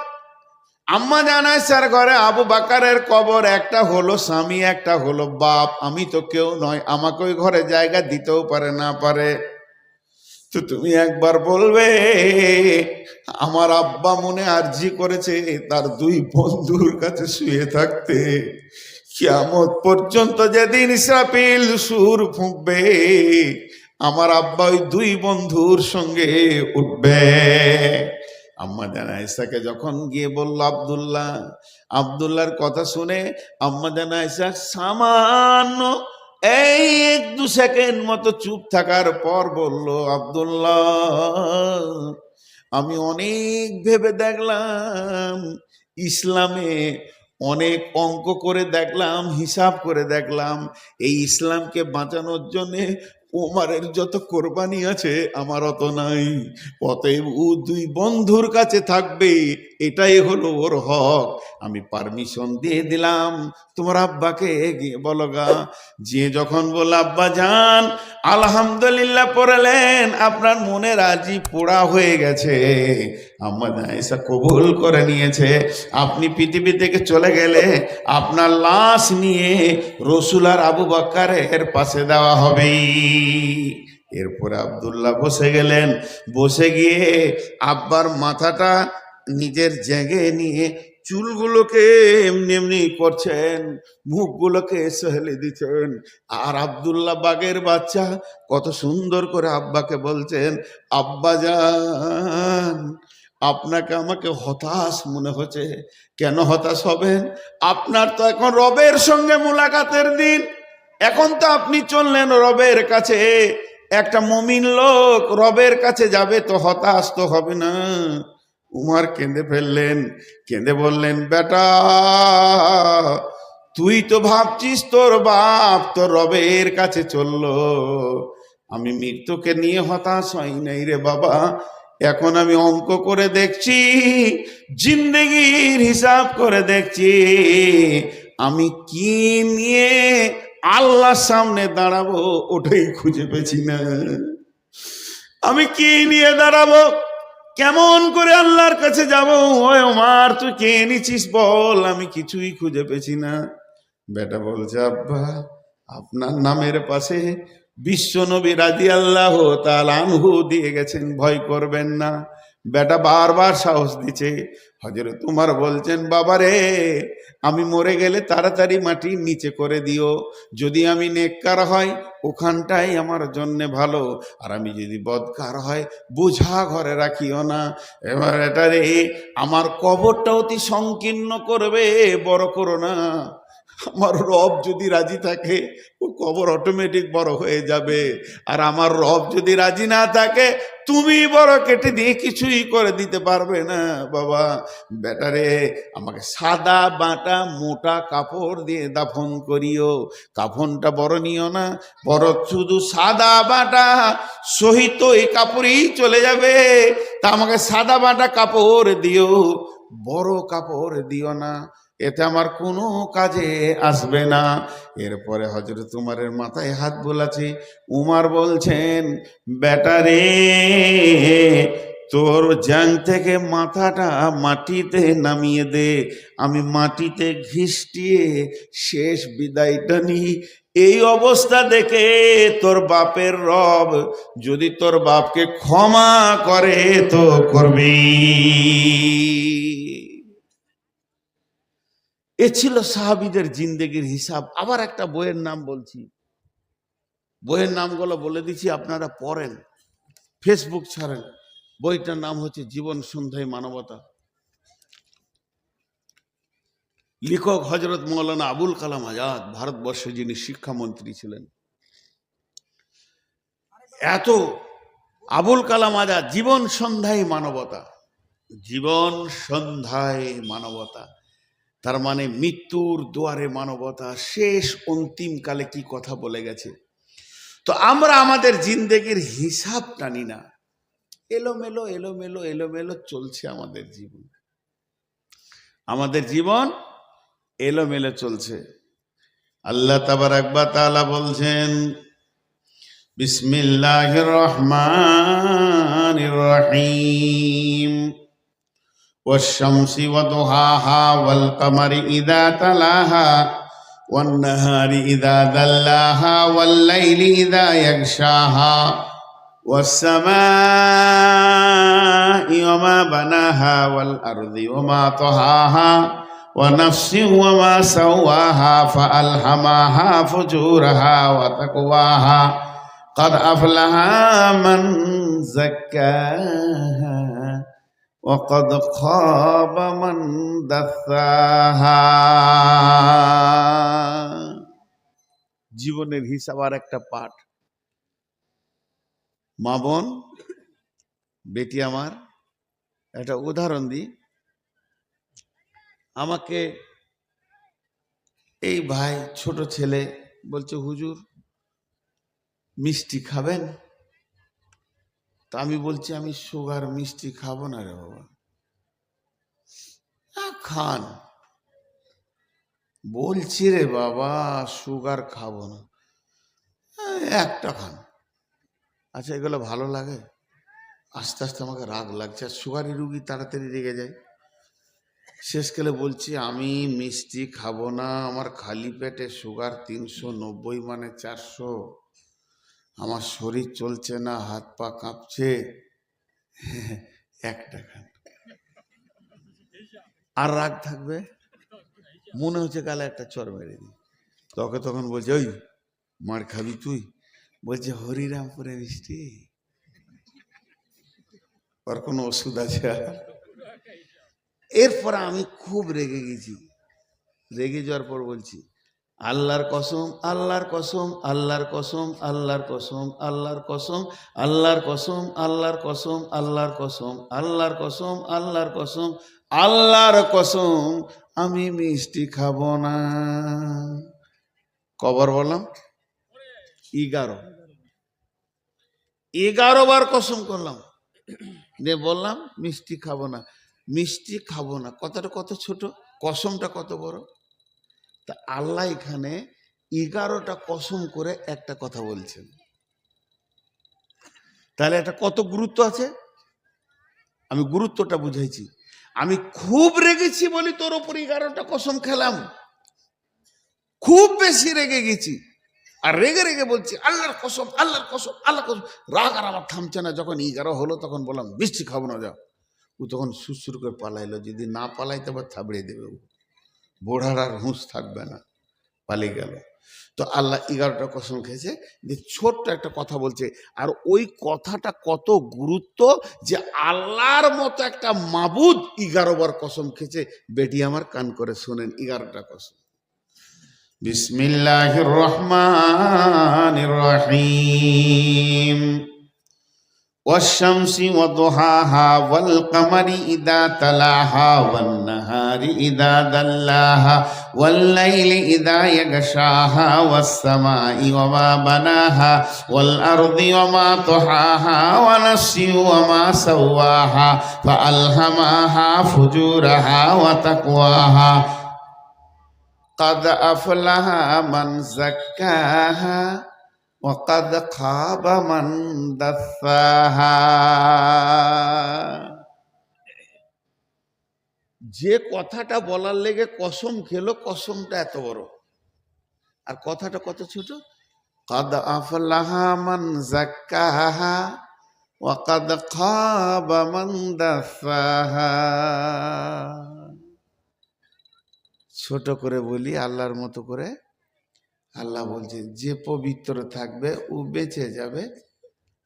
আম্মা জান আয়েশার ঘরে আবু বকরের কবর, একটা হলো স্বামী, একটা হলো বাপ, আমি তো কেউ নয়, আমাকে ওই ঘরে জায়গা দিতেও পারে না পারে। তো তুমি একবার বলবে আমার আব্বা মনে আরজি করেছে তার দুই বন্ধুর কাছে শুয়ে থাকতে, কিয়ামত পর্যন্ত যেদিন ইসরাফিল সুর ফুঁকবে আমার আব্বা ওই দুই বন্ধুর সঙ্গে উঠবে। আম্মা জান আয়েশাকে যখন গিয়ে বলল আব্দুল্লাহ, আব্দুল্লাহর কথা শুনে আম্মা জান আয়েশা সামান্য এই 1-2 সেকেন্ড মতো চুপ থাকার পর বলল, আব্দুল্লাহ আমি অনেক ভেবে দেখলাম, ইসলামে অনেক অঙ্ক করে দেখলাম, হিসাব করে দেখলাম, এই ইসলামকে বাঁচানোর জন্যে ওমারের যত কোরবানি আছে আমার অত নাই, অতএব ও দুই বন্ধুর কাছে থাকবে, এটাই হলো ওর হক। আমি পারমিশন দিয়ে দিলাম, তোমার আব্বাকে গিয়ে বলো গা। যে যখন বলল আব্বা যান আলহামদুলিল্লাহ পড়লেন, আপনার মনে রাজি পোড়া হয়ে গেছে, আম্মা আয়েশা কবুল করে নিয়েছে, আপনি পৃথিবী থেকে চলে গেলে আপনার লাশ নিয়ে রসুল আর আবু বকরের পাশে দেওয়া হবে। এরপরে আব্দুল্লাহ বসে গেলেন, বসে গিয়ে আব্বার মাথাটা নিজের জায়গায় নিয়ে চুলগুলোকে এমনি এমনি করছেন, মুখগুলোকে সহেলে দিচ্ছেন, আর আব্দুল্লাহ বাগের বাচ্চা কত সুন্দর করে আব্বাকে বলছেন, আব্বা যান আপনাকে আমাকে হতাশ মনে হচ্ছে। কেন হতাশ হবেন? আপনার তো এখন রবের সঙ্গে মুলাকাতের দিন, এখন তো আপনি চললেন রবের কাছে, একটা মুমিন লোক রবের কাছে যাবে তো হতাশ তো হবে না। উমার কেঁদে ফেললেন, কেঁদে বললেন, বেটা তুই তো ভাবছিস তোর বাপ তোর রবের কাছে চললো, আমি মৃত্যুকে নিয়ে হতাশ হই নাই রে বাবা, এখন আমি অঙ্ক করে দেখছি, জিন্দেগির হিসাব করে দেখছি, আমি কি নিয়ে আল্লাহর সামনে দাঁড়াবো ওটাই খুঁজে পেছি না। আমি কি নিয়ে দাঁড়াবো, কেমন করে আল্লাহর কাছে যাবো? ওই ওমর তুই কে নিছিস বল, আমি কিছুই খুঁজে পেছি না। বেটা বলছে, আব্বা আপনার নামের পাশে বিশ্বনবী রাদিয়াল্লাহু তাআলা আনহু দিয়ে গেছেন, ভয় করবেন না। বেটা বারবার সাহস দিচ্ছে। হযরত উমর বলছেন, বাবারে আমি মরে গেলে তাড়াতাড়ি মাটি নিচে করে দিও, যদি আমি নেককার হয় ওখানটাই আমার জন্য ভালো, আর আমি যদি বদকার হয় বোঝা ঘরে রাখিও না। এবার এটারে আমার কবরটা অতি সংকীর্ণ করবে, বড় করো না। আমার রব যদি রাজি থাকে ও কবর অটোমেটিক বড় হয়ে যাবে, আর আমার রব যদি রাজি না থাকে তুমি বড় কেটে দিয়ে কিছুই করে দিতে পারবে না। বাবা বেটারে আমাকে সাদা বাটা মোটা কাপড় দিয়ে দাফন করিও, কাফনটা বড় নিও না, বড় শুধু সাদা বাটা সহিত এই কাপড়ই চলে যাবে, তা আমাকে সাদা বাটা কাপড় দিও, বড় কাপড় দিও না, এতে আমার কোনো কাজে আসবে না। এরপরে হযরত উমরের মাথায় হাত বোলাচ্ছে। উমর বলছেন, বেটারে তোর জাং থেকে মাথাটা মাটিতে নামিয়ে দে, আমি মাটিতে ঘিষ্টিয়ে শেষ বিদায়টা নিই। এই অবস্থা দেখে তোর বাপের রব যদি তোর বাপকে ক্ষমা করে তো করবি। এ ছিল সাহাবীদের জিন্দেগির হিসাব। আবার একটা বইয়ের নাম বলছি, বইয়ের নামগুলো বলে দিচ্ছি, আপনারা পড়েন, ফেসবুক ছাড়েন। বইটার নাম হচ্ছে জীবন সন্ধ্যায় মানবতা, লেখক হযরত মৌলানা আবুল কালাম আজাদ, ভারতবর্ষে যিনি শিক্ষামন্ত্রী ছিলেন। এত আবুল কালাম আজাদ, জীবন সন্ধ্যায় মানবতা, জীবন সন্ধ্যায় মানবতা, তার মানে মৃত্যুর দুয়ারে মানবতা, শেষ অন্তিম কালে কি কথা বলে গেছে। তো আমরা আমাদের জিন্দেগির হিসাব টানি না, এলোমেলো এলোমেলো এলোমেলো চলছে আমাদের জীবন, আমাদের জীবন এলোমেলো চলছে। আল্লাহ তাবারাক ওয়া তাআলা বলছেন, বিসমিল্লাহির রহমানির রহিম, والشمس وضحاها والقمر إذا تلاها والنهار إذا دلاها والليل إذا يغشاها والسماء وما بناها والأرض وما طحاها ونفس وما سواها فألهمها فجورها وتقواها قد أفلح من زكاها وقد خاب من دثاها জীবনের হিসাব আর একটা পাঠ। মা বোন বেটি আমার, একটা উদাহরণ দিই। আমাকে এই ভাই ছোট ছেলে বলছে, হুজুর মিষ্টি খাবেন? তা আমি বলছি, আমি সুগার মিষ্টি খাবো না রে বাবা। খান। বলছি রে বাবা সুগার খাবো না, একটা খান। আচ্ছা এগুলো ভালো লাগে? আস্তে আস্তে আমাকে রাগ লাগছে, আর সুগারি রুগী তাড়াতাড়ি রেগে যায়। শেষকালে বলছি আমি মিষ্টি খাবো না, আমার খালি পেটে সুগার 390 মানে 400, আমার শরীর চলছে না, হাত পা কাঁপছে, একটা খান। আর রাগ থাকবে, মনে হচ্ছে গালে একটা চর মেরে দিই। তখন বলছে, ওই মার খাবি তুই? বলছে হরিরামপুরে মিষ্টি, ওর কোনো ওষুধ আছে? এরপর আমি খুব রেগে গেছি। রেগে যাওয়ার পর বলছি, আল্লাহর কসম, আল্লাহর কসম, আল্লাহর কসম, আল্লাহর কসম, আল্লাহর কসম, আল্লাহর কসম, আল্লাহর কসম, আল্লাহর কসম, আল্লাহর কসম, আল্লাহর কসম, আল্লাহর কসম, আমি মিষ্টি খাবো না। কবার বললাম? 11 বার কসম করলাম, দিয়ে বললাম মিষ্টি খাবো না, মিষ্টি খাবো না। কথাটা কত ছোট, কসমটা কত বড়। তা আল্লাহ এখানে 11টা কসম করে একটা কথা বলছেন, তাহলে এটা কত গুরুত্ব আছে। আমি গুরুত্বটা বুঝাইছি। আমি খুব রেগেছি বলি তোর ওপর 11টা কসম খেলাম, খুব বেশি রেগে গেছি, আর রেগে রেগে বলছি আল্লাহর কসম, আল্লাহর কসম, আল্লাহর কসম। রাগ আর আমার থামছে না। যখন 11 হলো তখন বললাম মিষ্টি খাবো না, যাও। ও তখন সুরসুর করে পালাইলো। যদি না পালাইতে আবার থাবড়ে দেবে, বোড়ার আর হুঁশ থাকবে না, পালিয়ে গেল। তো আল্লাহ 11টা কসম খেয়েছে, যে ছোট্ট একটা কথা বলছে। আর ওই কথাটা কত গুরুত্ব, যে আল্লাহর মতো একটা মাবুদ 11 বার কসম খেয়েছে। বেটি আমার কান করে শোনেন 11টা কসম। বিসমিল্লাহির রহমানির রহিম। والشمس وضحاها والقمر إذا تلاها والنهار إذا دلاها والليل إذا يغشاها والسماء وما بناها والأرض وما طحاها ونفس وما سواها فألهمها فجورها وتقواها قد أفلح من زكاها وقد خاب من دثاها। যে কথাটা বলার লেগে কসম খেলো, কসমটা এত বড়, আর কথাটা কত ছোট। قد أفلح من زكاها وقد خاب من دثاها। ছোট করে বলি আল্লাহর মতো করে। আল্লাহ বলছে যে পবিত্র থাকবে ও বেঁচে যাবে,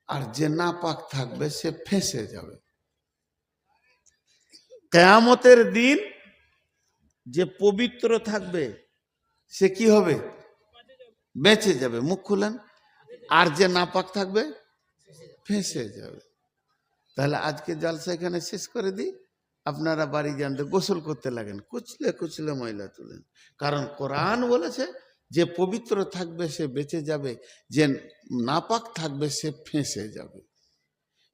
আর যে নাপাক থাকবে সে ফেঁসে যাবে। কিয়ামতের দিন যে পবিত্র থাকবে সে কি হবে? বেঁচে যাবে। মুখ খুলেন। আর যে নাপাক থাকবে ফেঁসে যাবে। তাহলে আজকে জলসা এখানে শেষ করে দিই। আপনারা বাড়ি যান, গোসল করতে লাগেন, কুচলে কুচলে ময়লা তুলেন। কারণ কোরআন বলেছে যে পবিত্র থাকবে সে বেঁচে যাবে, যে নাপাক থাকবে সে ফেঁসে যাবে।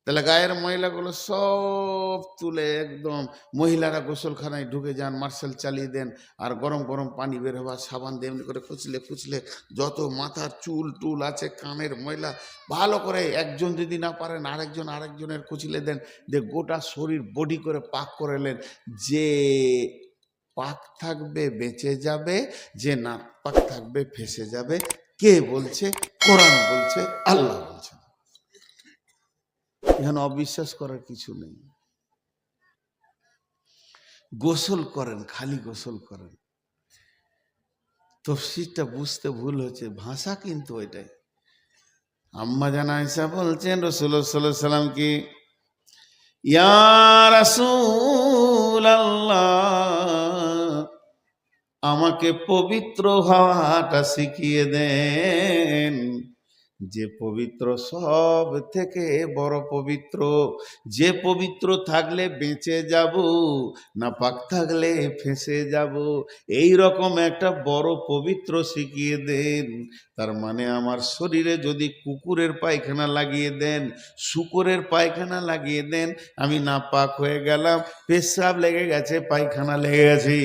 তাহলে গায়ের ময়লাগুলো সব তুলে একদম মহিলারা গোসলখানায় ঢুকে যান, মার্শাল চালিয়ে দেন, আর গরম গরম পানি বের হওয়া, সাবান দিয়ে এমনি করে কুচলে কুচলে যত মাথার চুল টুল আছে, কানের ময়লা ভালো করে, একজন যদি না পারেন আরেকজনের কুচলে দেন, যে গোটা শরীর বডি করে পাক করে এলেন। যে পাক থাকবে বেঁচে যাবে, যে না পাক থাকবে ফেঁসে যাবে। কে বলছে? কোরআন বলছে, আল্লাহ বলছে। এখানে অবিশ্বাস করার কিছু নেই। গোসল করেন, খালি গোসল করেন। তফসিরটা বুঝতে ভুল হচ্ছে, ভাষা কিন্তু ওইটাই। আম্মা জান আয়েশা বলছেন রাসূলুল্লাহ সাল্লাল্লাহু আলাইহি ওয়াসাল্লাম কি, ইয়া রাসূলুল্লাহ, আমাকে পবিত্র হওয়াটা শিখিয়ে দেন, যে পবিত্র সব থেকে বড় পবিত্র, যে পবিত্র থাকলে বেঁচে যাব, না পাক থাকলে ফেঁসে যাব, এই রকম একটা বড় পবিত্র শিখিয়ে দেন। তার মানে আমার শরীরে যদি কুকুরের পায়খানা লাগিয়ে দেন, শূকরের পায়খানা লাগিয়ে দেন, আমি নাপাক হয়ে গেলাম, পেশাব লেগে গেছে, পায়খানা লেগে গেছে,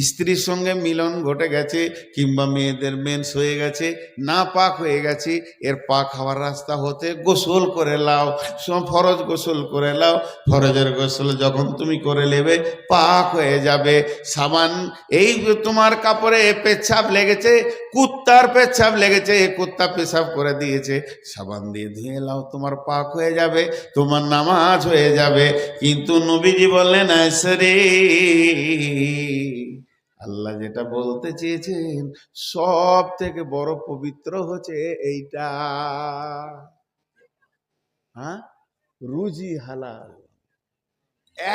স্ত্রীর সঙ্গে মিলন ঘটে গেছে, কিংবা মেয়েদের মেন্স হয়ে গেছে, নাপাক হয়ে গেছে, এর পাক হওয়ার রাস্তা হতে গোসল করে লাও, ফরজ গোসল করে লাও। ফরজের গোসল যখন তুমি করে নেবে, পাক হয়ে যাবে। সাবান, এই তোমার কাপড়ে পেচ্ছাপ লেগেছে, কুত্তার পেচ্ছাপ লেগেছে, কুত্তা পেশাব করে দিয়েছে, সাবান দিয়ে ধুয়ে লাও, তোমার পাক হয়ে যাবে, তোমার নামাজ হয়ে যাবে। কিন্তু নবীজি বললেন, আয়সারে, আল্লাহ যেটা বলতে চেয়েছেন সব থেকে বড় পবিত্র হচ্ছে এইটা, হ্যাঁ, রুজি হালাল।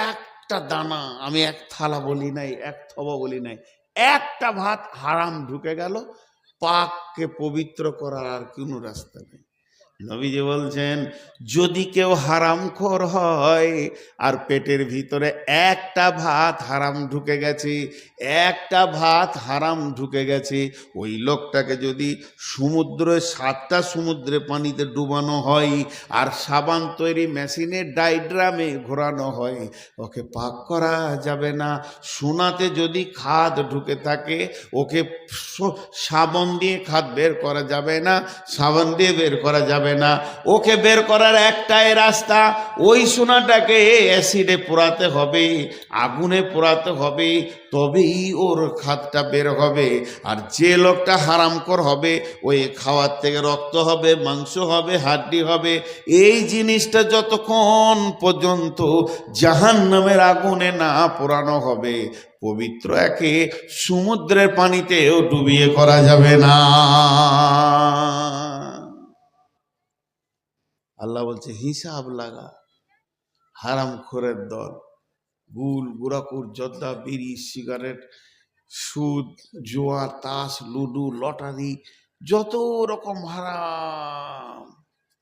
একটা দানা, আমি এক থালা বলি নাই, এক থবা বলি নাই, একটা ভাত হারাম ঢুকে গেল, পাককে পবিত্র করার আর কোনো রাস্তা নেই। নবীজি বলছেন, যদি কেউ হারামখোর হয় আর পেটের ভিতরে একটা ভাত হারাম ঢুকে গেছে, একটা ভাত হারাম ঢুকে গেছে, ওই লোকটাকে যদি সমুদ্রে 7টা সমুদ্রে পানিতে ডুবানো হয় আর সাবান তৈরি মেশিনে ডাইড্রামে ঘোরানো হয়, ওকে পাক করা যাবে না। সোনাতে যদি খাদ ঢুকে থাকে, ওকে সাবান দিয়ে খাদ বের করা যাবে না, সাবান দিয়ে বের করা যাবে না। ওকে বের করার একটাই রাস্তা, ওই সোনাটাকে অ্যাসিডে পোড়াতে হবে, আগুনে পোড়াতে হবে, তবেই ওর খাদটা বের হবে। আর যে লোকটা হারামখোর হবে, ওই খাওয়ার থেকে রক্ত হবে, মাংস হবে, হাড্ডি হবে, এই জিনিসটা যতক্ষণ পর্যন্ত জাহান্নামের আগুনে না পোড়ানো হবে, পবিত্র একে সমুদ্রের পানিতেও ডুবিয়ে করা যাবে না। আল্লাহ বলছে, হিসাব লাগা। হারামখোরের দল, গুল, গুড়াকুর, জর্দা, বিড়ি, সিগারেট, সুদ, জুয়া, তাস, লুডু, লটারি, যত রকম হারাম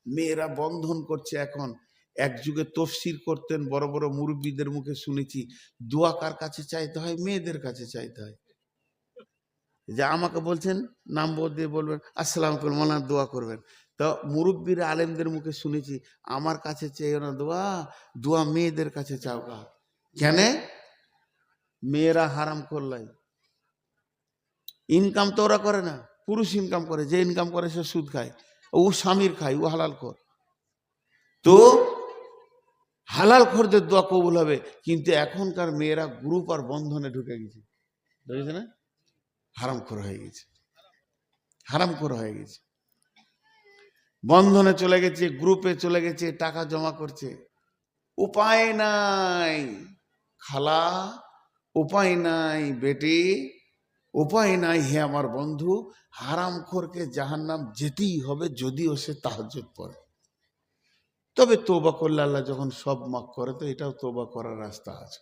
মেয়েরা বন্ধন করছে এখন। এক যুগে তফসির করতেন, বড় বড় মুরব্বীদের মুখে শুনেছি, দোয়া কার কাছে চাইতে হয়? মেয়েদের কাছে চাইতে হয়। যে আমাকে বলছেন, নাম দিয়ে বলবেন, আসসালাম আলাইকুম, মাওলানা দোয়া করবেন। তো মুরব্বীর আলেমদের মুখে শুনেছি, আমার কাছে চেয়েও না দোয়া, দোয়া মেয়েদের কাছে চাও। কেন? মেয়েরা হারাম করলাই, ইনকাম তো ওরা করে না, পুরুষ ইনকাম করে, যে ইনকাম করে সে সুদ খায়, ও স্বামীর খায়, ও হালাল কর। তো হালাল খোরদের দোয়া কবুল হবে। কিন্তু এখনকার মেয়েরা গ্রুপ আর বন্ধনে ঢুকে গেছে, বুঝেছে না? হারামখোর হয়ে গেছে, হারামখোর হয়ে গেছে, বন্ধনে চলে গেছে, গ্রুপে চলে গেছে, টাকা জমা করছে। উপায় নাই খালা, উপায় নাই বেটি, উপায় নাই হে আমার বন্ধু, হারামখোরকে জাহান্নাম যেতেই হবে, যদিও সে তাহাজ্জুদ পড়ে। তবে তওবা করলে আল্লাহ যখন সব মাফ করে, তো এটাও তওবা করার রাস্তা আছে।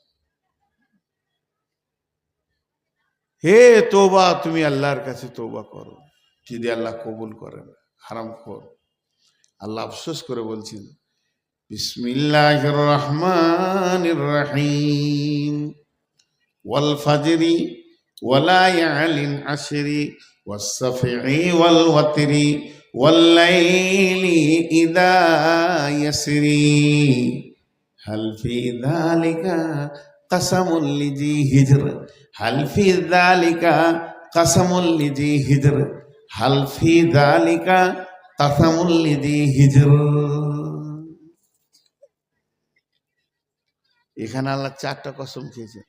হে তওবা, তুমি আল্লাহর কাছে তওবা করো, যদি আল্লাহ কবুল করেন। হারামখোর, আল্লাহ আফসোস করে বলছেন, বিসমিল্লাহির রহমানির রহিম, ওয়াল ফাজরি ওয়া লায়ালিন আশরি ওয়াস সাফি ওয়াল ওয়াতরি ওয়াল লাইলি ইযা ইয়াসরি হাল ফি যালিকা কাসামুল লিজি হিজর, হাল ফি যালিকা কাসামুল লিজি হিজর, হাল ফি যালিকা কাসামুল লিজি হিজর। এখানে আল্লাহ 4টা কসম খেয়েছেন।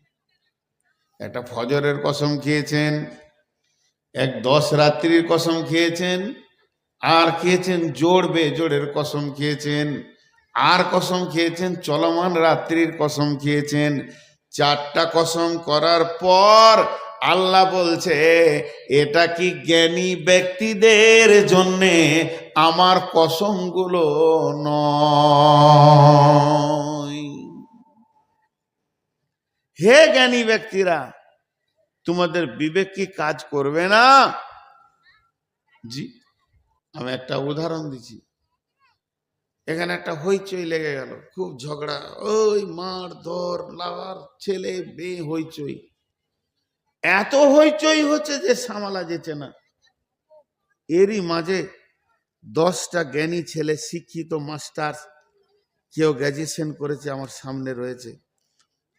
একটা ফজরের কসম খেয়েছেন, এক 10 রাত্রির কসম খেয়েছেন, আর খেয়েছেন জোড় বেজোড়ের কসম খেয়েছেন, আর কসম খেয়েছেন, চলমান রাত্রির কসম খেয়েছেন। 4টা কসম করার পর আল্লাহ বলছে এটা কি জ্ঞানী ব্যক্তিদের জন্যে আমার কসমগুলো নয়। হে জ্ঞানী ব্যক্তিরা, তোমাদের বিবেক কি কাজ করবে না? জি, আমি একটা উদাহরণ দিচ্ছি। এখানে একটা হইচই লেগে গেল, খুব ঝগড়া, ওই মার ধর লাগার, ছেলে মেয়ে হইচই, এত হইচই হচ্ছে যে সামালা যেছে না। এরই মাঝে 10টা জ্ঞানী ছেলে, শিক্ষিত মাস্টার, কেউ গ্র্যাজুয়েশন করেছে, আমার সামনে রয়েছে।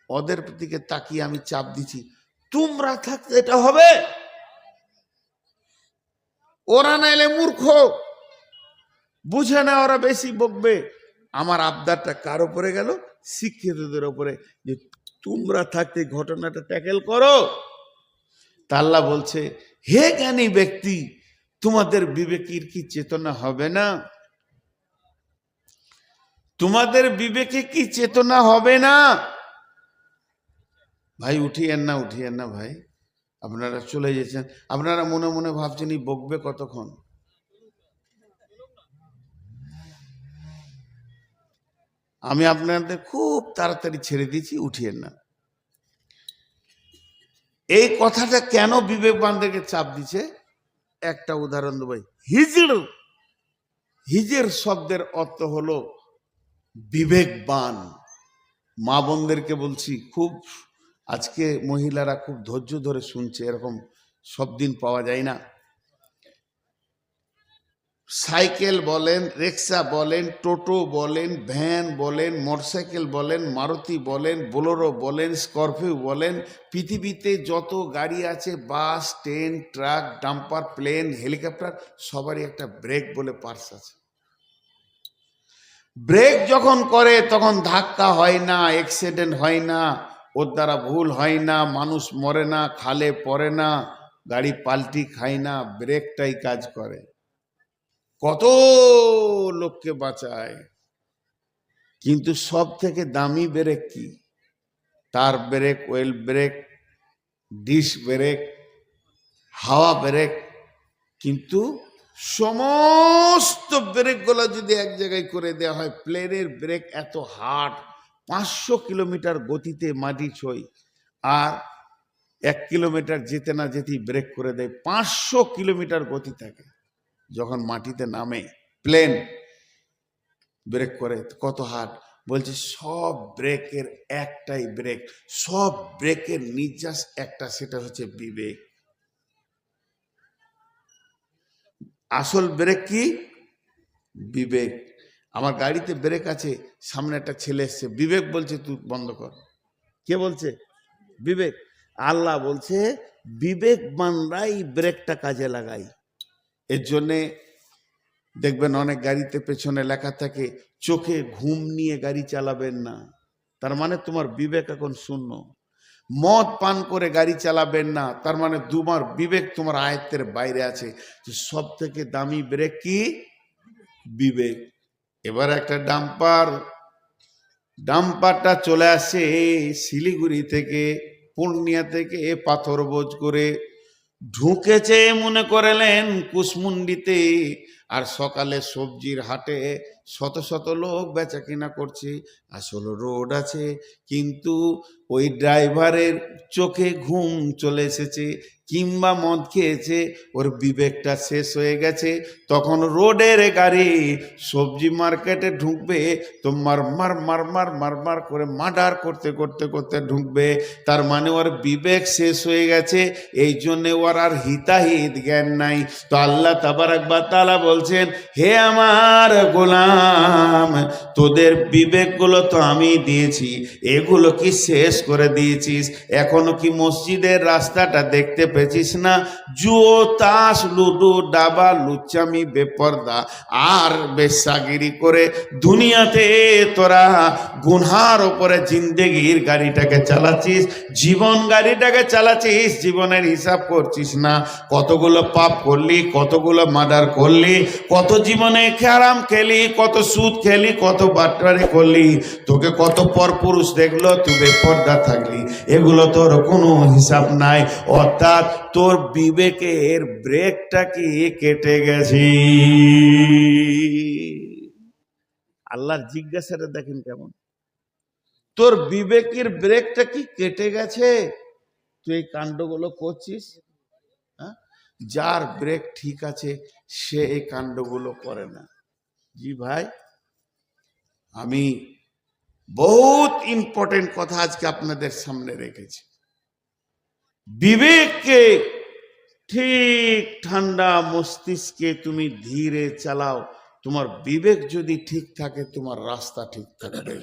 ওদের দিকে তাকিয়ে আমি চাপ দিচ্ছি, তোমরা থাকতে এটা হবে, ওরা নাইলে মূর্খ, বুঝে না, ওরা বেশি বকবে। আমার আবদারটা কার উপরে গেল? শিক্ষিতদের উপরে, যে তোমরা থাকতে ঘটনাটা ট্যাকেল করো। তা আল্লাহ বলছে, হে জ্ঞানী ব্যক্তি, তোমাদের বিবেকের কি চেতনা হবে না? তোমাদের বিবেকে কি চেতনা হবে না? ভাই উঠিয়েন না, উঠিয়েন না ভাই, আপনারা চলে যেছেন। আপনারা মনে মনে ভাবছেন এই বকবে কতক্ষণ। আমি আপনাদের খুব তাড়াতাড়ি ছেড়ে দিয়েছি, উঠিয়েন না। এই কথাটা কেন বিবেকবানদেরকে চাপ দিচ্ছে, একটা উদাহরণ দেব। হিজড়, হিজের শব্দের অর্থ হলো বিবেকবান। মা বোনদেরকে বলছি, খুব আজকে মহিলারা খুব ধৈর্য ধরে শুনছে, এরকম সব দিন পাওয়া যায় না। সাইকেল বলেন, রিক্সা বলেন, টোটো বলেন, ভ্যান বলেন, মোটরসাইকেল বলেন, মারুতি বলেন, বোলেরো বলেন, স্করপিও বলেন, পৃথিবীতে যত গাড়ি আছে, bus, train, truck, dumper, plane, helicopter, সবারই একটা ব্রেক বলে পার্টস আছে। ব্রেক যখন করে তখন ধাক্কা হয় না, অ্যাক্সিডেন্ট হয় না, ওর দ্বারা ভুল হয় না, মানুষ মরে না, খালে পড়ে না, গাড়ি পাল্টি খায় না, ব্রেকটাই কাজ করে, কত লোককে বাঁচায়। কিন্তু সব থেকে দামি ব্রেক কি? তার brake, oil brake, disc brake, হাওয়া ব্রেক। কিন্তু সমস্ত ব্রেকগুলো যদি এক জায়গায় করে দেওয়া হয়, প্লেনের ব্রেক এত হার্ড, 500 কিলোমিটার গতিতে মাটি ছোঁয়, আর 1 কিলোমিটার যেতে না যেতেই ব্রেক করে দেয়। 500 কিলোমিটার গতি থাকে যখন মাটিতে নামে প্লেন, ব্রেক করে কত হার্ড। বলছে সব ব্রেকের একটাই ব্রেক, সব ব্রেকের নির্যাস একটা, সেটা হচ্ছে বিবেক। আসল ব্রেক কি? বিবেক। আমার গাড়িতে ব্রেক আছে, সামনে একটা ছেলে এসছে, বিবেক বলছে তুই বন্ধ কর। কে বলছে? বিবেক। আল্লাহ বলছে বিবেকবানরাই ব্রেকটা কাজে লাগাই। এর জন্যে দেখবেন অনেক গাড়িতে পেছনে লেখা থাকে, চোখে ঘুম নিয়ে গাড়ি চালাবেন না। তার মানে তোমার বিবেক এখন শূন্য। মদ পান করে গাড়ি চালাবেন না, তার মানে তোমার বিবেক তোমার আয়ত্তের বাইরে আছে। তো সব থেকে দামি ব্রেক কি? বিবেক। এবার একটা ডাম্পারটা চলে আসে শিলিগুড়ি থেকে, পূর্ণিয়া থেকে পাথর বোঝ করে ঢুকেছে মনে করলেন কুশমুন্ডিতে, আর সকালে সবজির হাটে শত শত লোক বেচা কিনা করছে, আসলে রোড আছে, কিন্তু ওই ড্রাইভারের চোখে ঘুম চলে এসেছে, কিংবা মদ খেয়েছে, ওর বিবেকটা শেষ হয়ে গেছে। তখন রোডের গাড়ি সবজি মার্কেটে ঢুকবে তো মার করে মার্ডার করতে করতে করতে ঢুকবে। তার মানে ওর বিবেক শেষ হয়ে গেছে, এই জন্যে ওর আর হিতাহিত জ্ঞান নাই। তো আল্লাহ তাবারাক ওয়া তাআলা বলছেন, হে আমার গোলাম, তোদের বিবেকগুলো তো আমি দিয়েছি, এগুলো কি শেষ করে দিয়েছিস? এখনো কি মসজিদের রাস্তাটা দেখতে পেয়েছিস না? জুয়ো, তাস, লুডো, ডাবা, লুচ্চামি, বেপর্দা আর বেশ্যাগিরি করে দুনিয়াতে তোরা গুনহার উপরে জিন্দেগির গাড়িটাকে চালাচ্ছিস, জীবন গাড়িটাকে চালাচ্ছিস, জীবনের হিসাব করছিস না। কতগুলো পাপ করলি, কতগুলো মার্ডার করলি, কত জীবনে হারাম খেলি, কত কত সুদ খেলি, কত বাটপারি করলি, তোকে কত পরপুরুষ দেখলো, তুই বেপর্দা থাকলি, এগুলো তোর কোনো হিসাব নাই। অর্থাৎ তোর বিবেকের ব্রেকটা কি কেটে গেছে। আল্লাহর জিজ্ঞাসাটা দেখেন কেমন, তোর বিবেকের ব্রেকটা কি কেটে গেছে, তুই এই কাণ্ডগুলো করছিস। হ্যাঁ, যার ব্রেক ঠিক আছে সে এই কাণ্ডগুলো করে না। জি ভাই, আমি বহুত ইম্পর্টেন্ট কথা আজকে আপনাদের সামনে রেখেছি। বিবেককে ঠিক ঠান্ডা মস্তিষ্কে তুমি ধীরে চালাও, তোমার বিবেক যদি ঠিক থাকে তোমার রাস্তা ঠিক থাকবে।